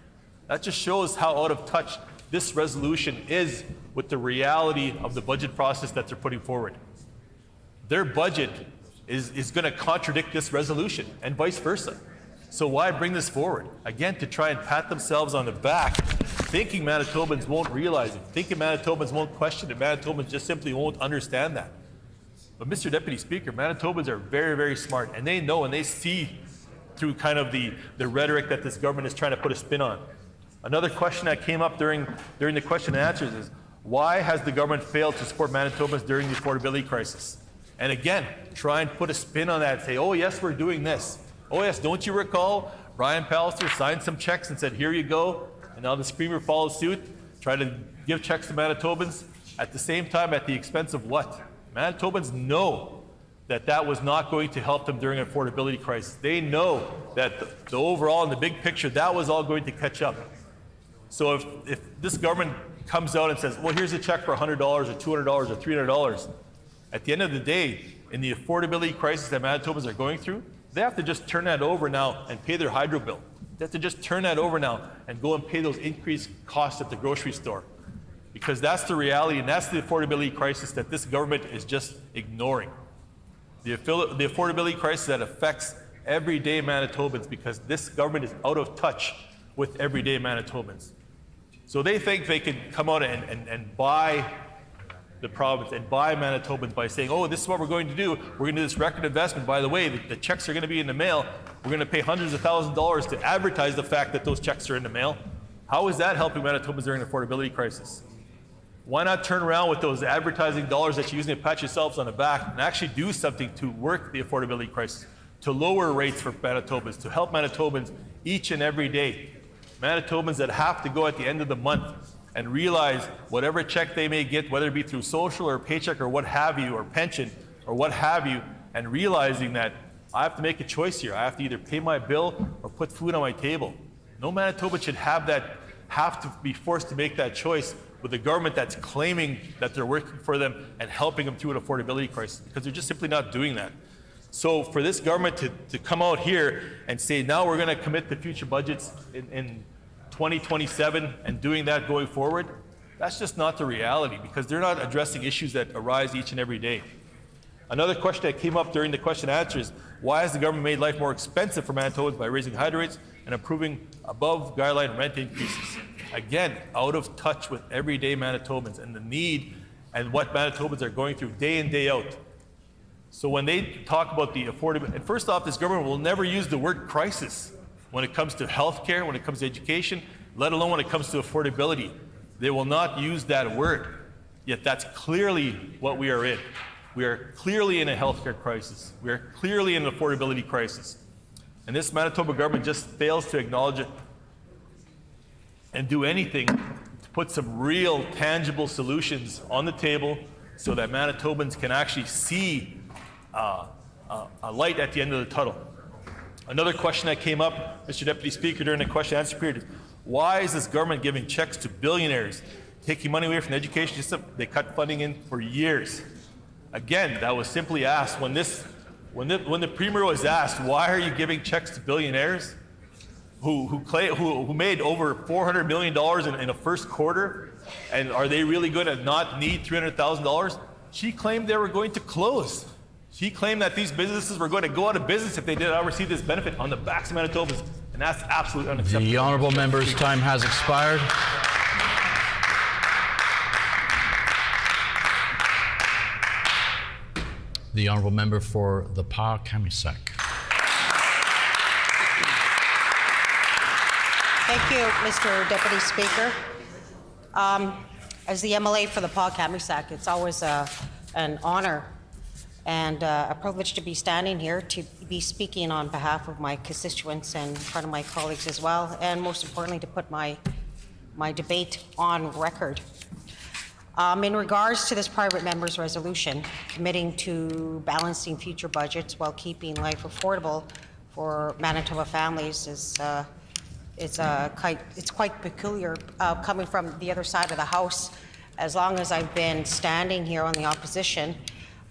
[SPEAKER 13] That just shows how out of touch this resolution is with the reality of the budget process that they're putting forward. Their budget is going to contradict this resolution and vice versa. So why bring this forward? Again, to try and pat themselves on the back thinking Manitobans won't realize it, thinking Manitobans won't question it, Manitobans just simply won't understand that. But Mr. Deputy Speaker, Manitobans are very, very smart, and they know and they see through kind of the rhetoric that this government is trying to put a spin on. Another question that came up during the question and answers is, why has the government failed to support Manitobans during the affordability crisis? And again, try and put a spin on that and say, oh yes, we're doing this. Oh yes, don't you recall Brian Pallister signed some checks and said, here you go, and now the Screamer follows suit, try to give checks to Manitobans, at the same time at the expense of what? Manitobans know that that was not going to help them during an affordability crisis. They know that the overall, in the big picture, that was all going to catch up. So if this government comes out and says, well, here's a check for $100 or $200 or $300, at the end of the day, in the affordability crisis that Manitobans are going through, they have to just turn that over now and pay their hydro bill. They have to just turn that over now and go and pay those increased costs at the grocery store. Because that's the reality, and that's the affordability crisis that this government is just ignoring. The affordability crisis that affects everyday Manitobans, because this government is out of touch with everyday Manitobans. So they think they can come out and buy the province and buy Manitobans by saying, oh, this is what we're going to do. We're going to do this record investment. By the way, the checks are going to be in the mail. We're going to pay hundreds of thousands of dollars to advertise the fact that those checks are in the mail. How is that helping Manitobans during an affordability crisis? Why not turn around with those advertising dollars that you're using to pat yourselves on the back and actually do something to work the affordability crisis, to lower rates for Manitobans, to help Manitobans each and every day? Manitobans that have to go at the end of the month and realize whatever check they may get, whether it be through social or paycheck or what have you, or pension or what have you, and realizing that I have to make a choice here. I have to either pay my bill or put food on my table. No Manitoban should have to be forced to make that choice with a government that's claiming that they're working for them and helping them through an affordability crisis, because they're just simply not doing that. So for this government to come out here and say, now we're going to commit to future budgets in 2027 and doing that going forward, that's just not the reality, because they're not addressing issues that arise each and every day. Another question that came up during the question and answers, why has the government made life more expensive for Manitobans by raising hydro rates and approving above guideline rent increases? Again, out of touch with everyday Manitobans and the need and what Manitobans are going through day in, day out. So when they talk about the affordability, and first off, this government will never use the word crisis when it comes to healthcare, when it comes to education, let alone when it comes to affordability. They will not use that word. Yet that's clearly what we are in. We are clearly in a healthcare crisis. We are clearly in an affordability crisis. And this Manitoba government just fails to acknowledge it and do anything to put some real tangible solutions on the table so that Manitobans can actually see a light at the end of the tunnel. Another question that came up, Mr. Deputy Speaker, during the question and answer period is, why is this government giving checks to billionaires, taking money away from the education system? They cut funding in for years. Again, that was simply asked when the Premier was asked, why are you giving checks to billionaires who made over $400 million in a first quarter, and are they really going to not need $300,000? She claimed they were going to close. She claimed that these businesses were going to go out of business if they did not receive this benefit on the backs of Manitobans, and that's absolutely unacceptable.
[SPEAKER 9] The honourable member's time has expired. The honourable member for the Pas-Camisec.
[SPEAKER 14] Thank you, Mr. Deputy Speaker. As the MLA for the Pas-Camisec, it's always an honor and a privilege to be standing here to be speaking on behalf of my constituents and in front of my colleagues as well, and most importantly to put my debate on record. In regards to this private member's resolution committing to balancing future budgets while keeping life affordable for Manitoba families it's quite peculiar coming from the other side of the House. As long as I've been standing here on the opposition,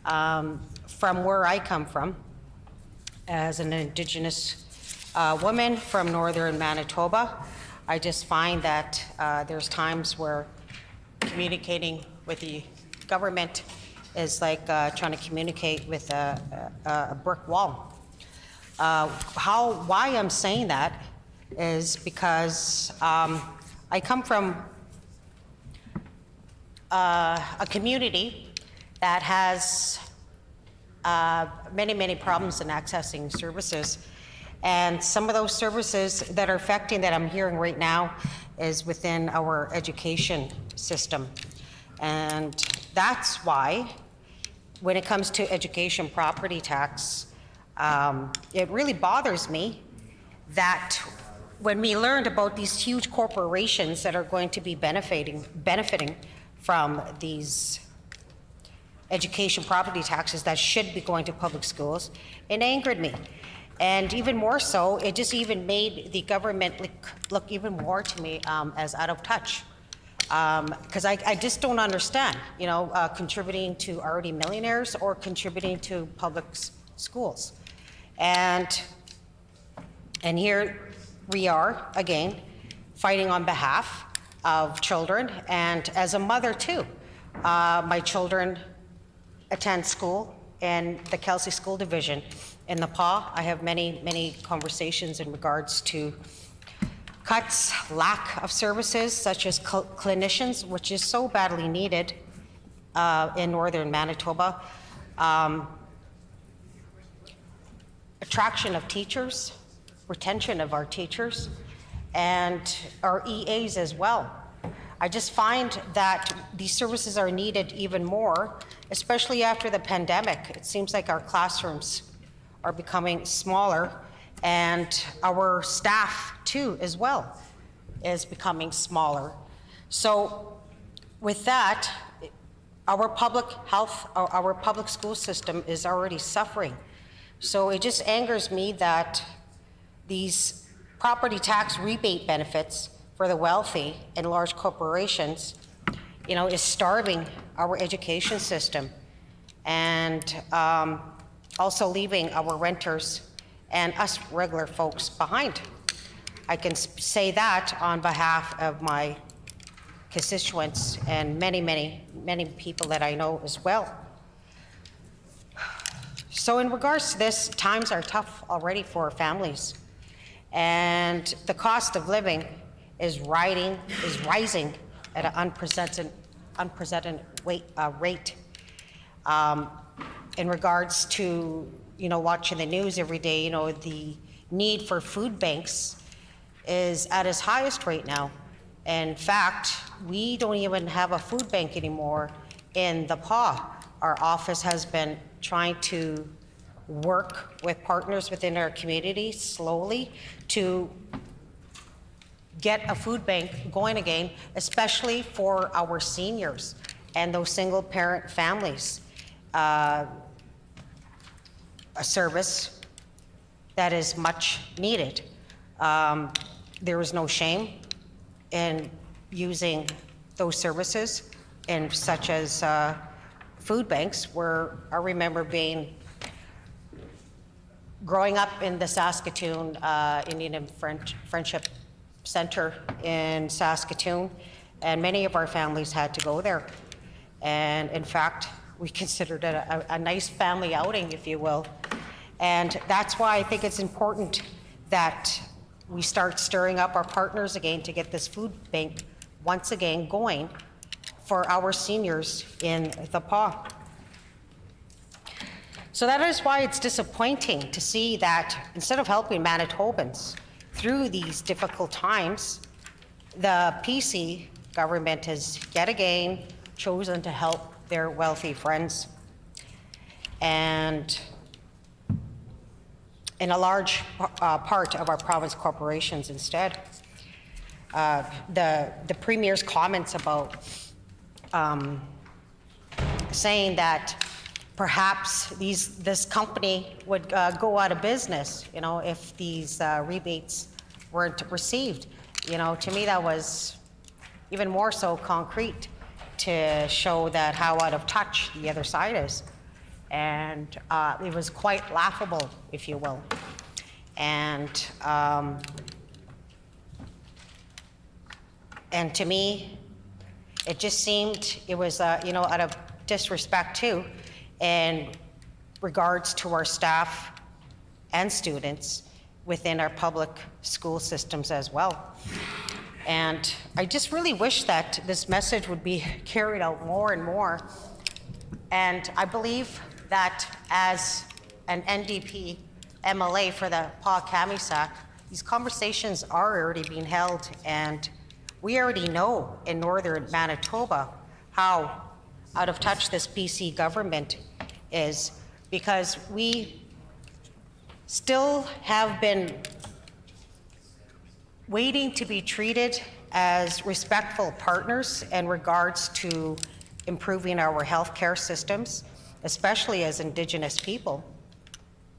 [SPEAKER 14] from where I come from, as an Indigenous woman from northern Manitoba, I just find that there's times where communicating with the government is like trying to communicate with a brick wall. Why I'm saying that is because I come from a community that has many, many problems in accessing services. And some of those services that are affecting that I'm hearing right now is within our education system. And that's why, when it comes to education property tax, it really bothers me that when we learned about these huge corporations that are going to be benefiting from these education property taxes that should be going to public schools, it angered me. And even more so, it just even made the government look even more to me as out of touch. Because I just don't understand, contributing to already millionaires or contributing to public schools. And here we are, again, fighting on behalf of children. And as a mother, too, my children attend school in the Kelsey School Division. In the PAW, I have many, many conversations in regards to cuts, lack of services such as clinicians, which is so badly needed in northern Manitoba. Attraction of teachers, retention of our teachers, and our EAs as well. I just find that these services are needed even more, especially after the pandemic. It seems like our classrooms are becoming smaller, and our staff too as well is becoming smaller. So with that, our public health, our public school system is already suffering. So it just angers me that these property tax rebate benefits for the wealthy and large corporations, is starving our education system, and also leaving our renters and us regular folks behind. I can say that on behalf of my constituents and many, many, many people that I know as well. So in regards to this, times are tough already for families, and the cost of living is rising at an unprecedented rate. In regards to watching the news every day, the need for food banks is at its highest right now. In fact, we don't even have a food bank anymore in the PAW. Our office has been trying to work with partners within our community slowly to get a food bank going again, especially for our seniors and those single parent families. A service that is much needed. There is no shame in using those services, and such as food banks, where I remember growing up in the Saskatoon Indian and Friendship Center in Saskatoon, and many of our families had to go there. And in fact, we considered it a nice family outing, if you will. And that's why I think it's important that we start stirring up our partners again to get this food bank once again going for our seniors in the PAW. So that is why it's disappointing to see that instead of helping Manitobans through these difficult times, the PC government has yet again chosen to help their wealthy friends. And in a large part of our province corporations instead. The Premier's comments about saying that perhaps this company would go out of business, if these rebates weren't received. To me that was even more so concrete to show that how out of touch the other side is. And it was quite laughable, if you will. And to me, it just seemed it was, out of disrespect too, in regards to our staff and students within our public school systems as well. And I just really wish that this message would be carried out more and more. And I believe that as an NDP MLA for the Pas-Kamisak, these conversations are already being held, and we already know in northern Manitoba how out of touch this PC government is, because we still have been waiting to be treated as respectful partners in regards to improving our healthcare systems, especially as Indigenous people.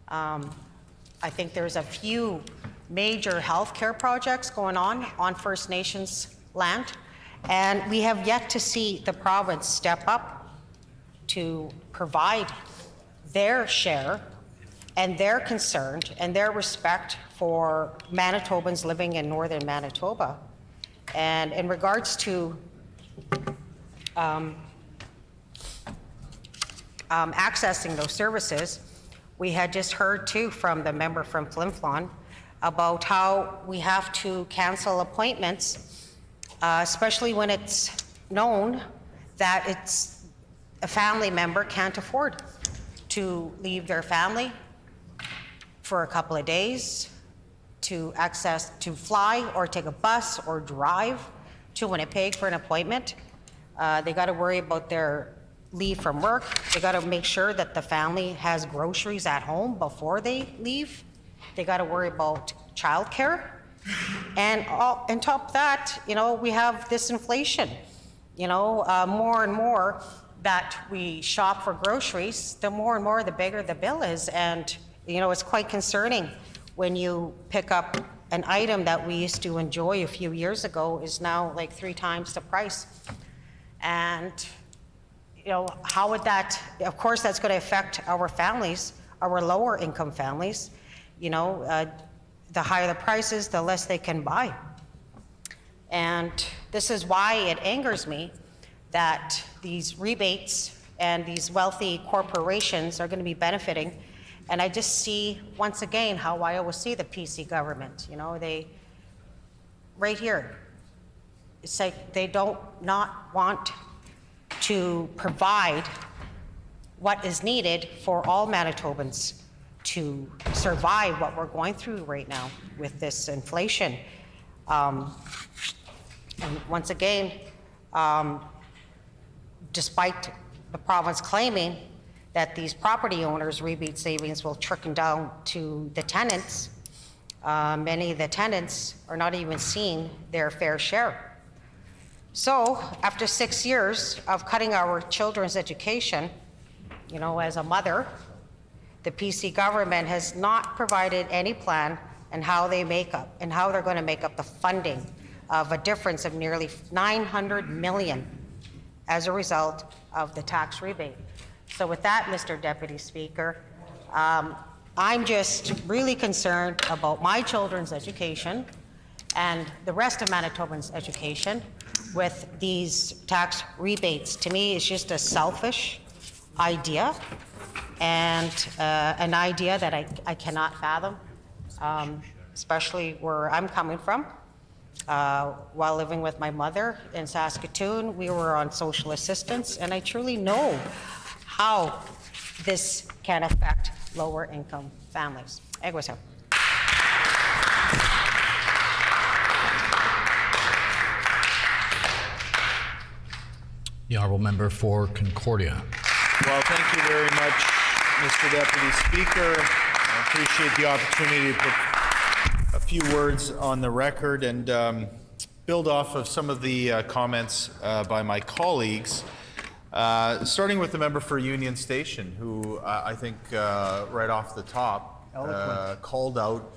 [SPEAKER 14] I think there's a few major healthcare projects going on First Nations land, and we have yet to see the province step up to provide their share and their concern and their respect for Manitobans living in northern Manitoba. And in regards to accessing those services, we had just heard too from the member from Flin Flon about how we have to cancel appointments, especially when it's known that it's a family member can't afford to leave their family for a couple of days to fly or take a bus or drive to Winnipeg for an appointment. They got to worry about their leave from work. They got to make sure that the family has groceries at home before they leave. They got to worry about childcare. And on top of that, we have this inflation. More and more that we shop for groceries, the more and more the bigger the bill is. And, it's quite concerning when you pick up an item that we used to enjoy a few years ago is now like 3 times the price. And, how would that, of course, that's going to affect our families, our lower income families. The higher the prices, the less they can buy. And this is why it angers me that these rebates and these wealthy corporations are going to be benefiting. And I just see, once again, how I always see the PC government. They, right here, it's like they don't not want to provide what is needed for all Manitobans to survive what we're going through right now with this inflation. And once again, despite the province claiming that these property owners' rebate savings will trickle down to the tenants, many of the tenants are not even seeing their fair share. So after 6 years of cutting our children's education, as a mother, the PC government has not provided any plan on how they're going to make up the funding of a difference of nearly $900 million as a result of the tax rebate. So with that, Mr. Deputy Speaker, I'm just really concerned about my children's education and the rest of Manitobans' education with these tax rebates. To me, it's just a selfish idea, and an idea that I cannot fathom, especially where I'm coming from. While living with my mother in Saskatoon, we were on social assistance, and I truly know how this can affect lower income families. Egwes.
[SPEAKER 9] The honourable member for Concordia.
[SPEAKER 2] Well, thank you very much, Mr. Deputy Speaker. I appreciate the opportunity to put a few words on the record and build off of some of the comments by my colleagues, starting with the member for Union Station, who I think right off the top called out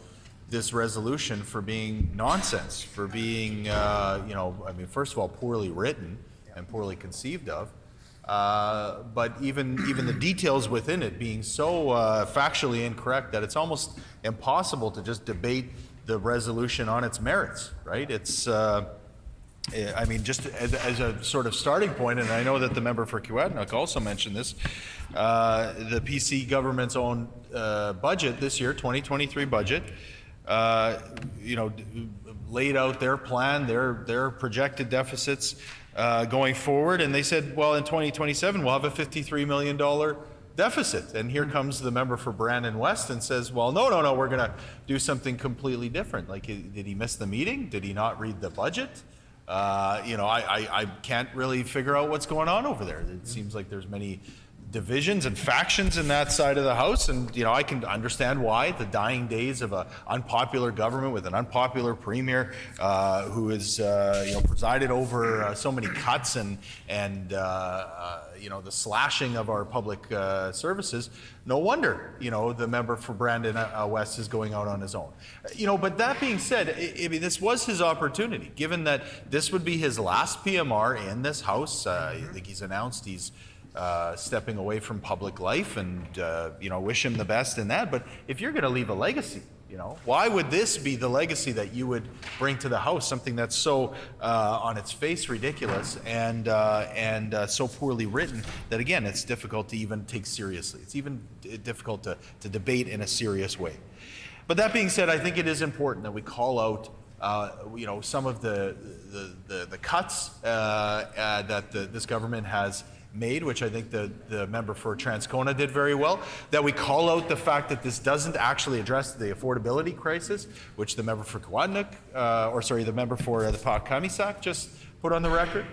[SPEAKER 2] this resolution for being nonsense, for being, first of all, poorly written and poorly conceived of. But even the details within it being so factually incorrect that it's almost impossible to just debate the resolution on its merits, right? It's, just as a sort of starting point, and I know that the member for Kiwetinoong also mentioned this, the PC government's own budget this year, 2023 budget,
[SPEAKER 15] laid out their plan, their projected deficits going forward, and they said, well, in 2027 we'll have a $53 million deficit. And here comes the member for Brandon West and says, well, no, we're going to do something completely different. Like, did he miss the meeting? Did he not read the budget? I can't really figure out what's going on over there. It seems like there's many divisions and factions in that side of the House, and I can understand why. The dying days of an unpopular government with an unpopular premier who has presided over so many cuts and the slashing of our public services. No wonder the member for Brandon West is going out on his own. But that being said, I mean, this was his opportunity, given that this would be his last PMR in this House. I think he's announced he's stepping away from public life, and wish him the best in that. But if you're going to leave a legacy, why would this be the legacy that you would bring to the House? Something that's so on its face ridiculous and so poorly written that, again, it's difficult to even take seriously. It's even difficult to debate in a serious way. But that being said, I think it is important that we call out some of the cuts that this government has made, which I think the member for Transcona did very well, that we call out the fact that this doesn't actually address the affordability crisis, which the member for Kawadnuk, the member for the Pakamisak just put on the record.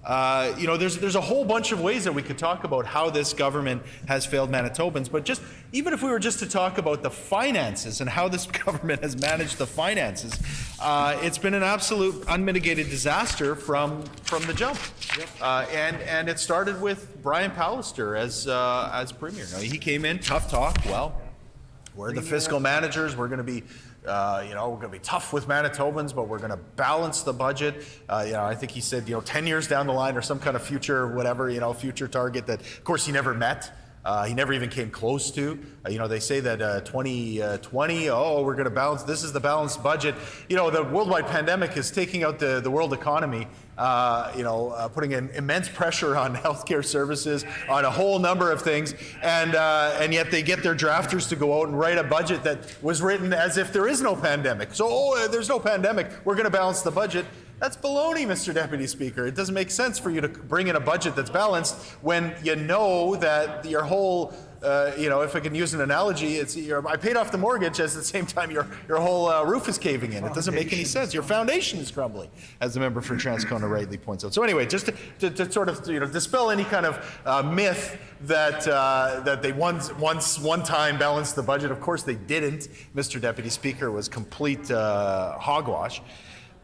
[SPEAKER 15] There's a whole bunch of ways that we could talk about how this government has failed Manitobans, but even if we were just to talk about the finances and how this government has managed the finances, it's been an absolute unmitigated disaster from the jump. And it started with Brian Pallister as premier. Now, he came in, tough talk. Well, we're the fiscal managers. We're going to be we're going to be tough with Manitobans, but we're going to balance the budget. I think he said, 10 years down the line or some kind of future, future target that, of course, he never met. He never even came close to. They say that 2020, we're going to balance. This is the balanced budget. The worldwide pandemic is taking out the world economy, putting in immense pressure on healthcare services, on a whole number of things, and yet they get their drafters to go out and write a budget that was written as if there is no pandemic. So, there's no pandemic, we're going to balance the budget. That's baloney, Mr. Deputy Speaker. It doesn't make sense for you to bring in a budget that's balanced when you know that your whole, if I can use an analogy, I paid off the mortgage at the same time your whole roof is caving in. It doesn't make any sense. Your foundation is crumbling, as the member for Transcona rightly points out. So anyway, just to sort of dispel any kind of myth that they one time balanced the budget. Of course they didn't. Mr. Deputy Speaker, was complete hogwash.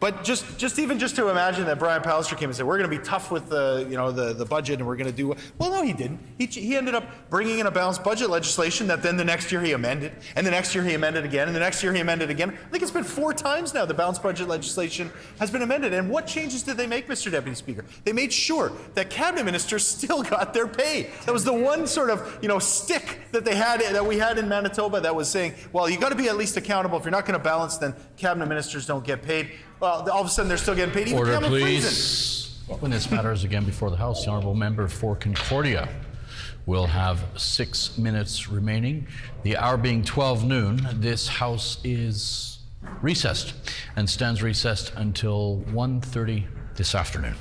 [SPEAKER 15] But just to imagine that Brian Pallister came and said, we're going to be tough with the budget and we're going to do, well, no, he didn't. He ended up bringing in a balanced budget legislation that then the next year he amended, and the next year he amended again, and the next year he amended again. I think it's been 4 times now the balanced budget legislation has been amended. And what changes did they make, Mr. Deputy Speaker? They made sure that cabinet ministers still got their pay. That was the one sort of stick that we had in Manitoba that was saying, well, you got to be at least accountable. If you're not going to balance, then cabinet ministers don't get paid. Well, all of a sudden they're still getting paid.
[SPEAKER 9] Order, please. When this matter is again before the House, the honourable member for Concordia will have 6 minutes remaining. The hour being 12 noon, this House is recessed and stands recessed until 1:30 this afternoon.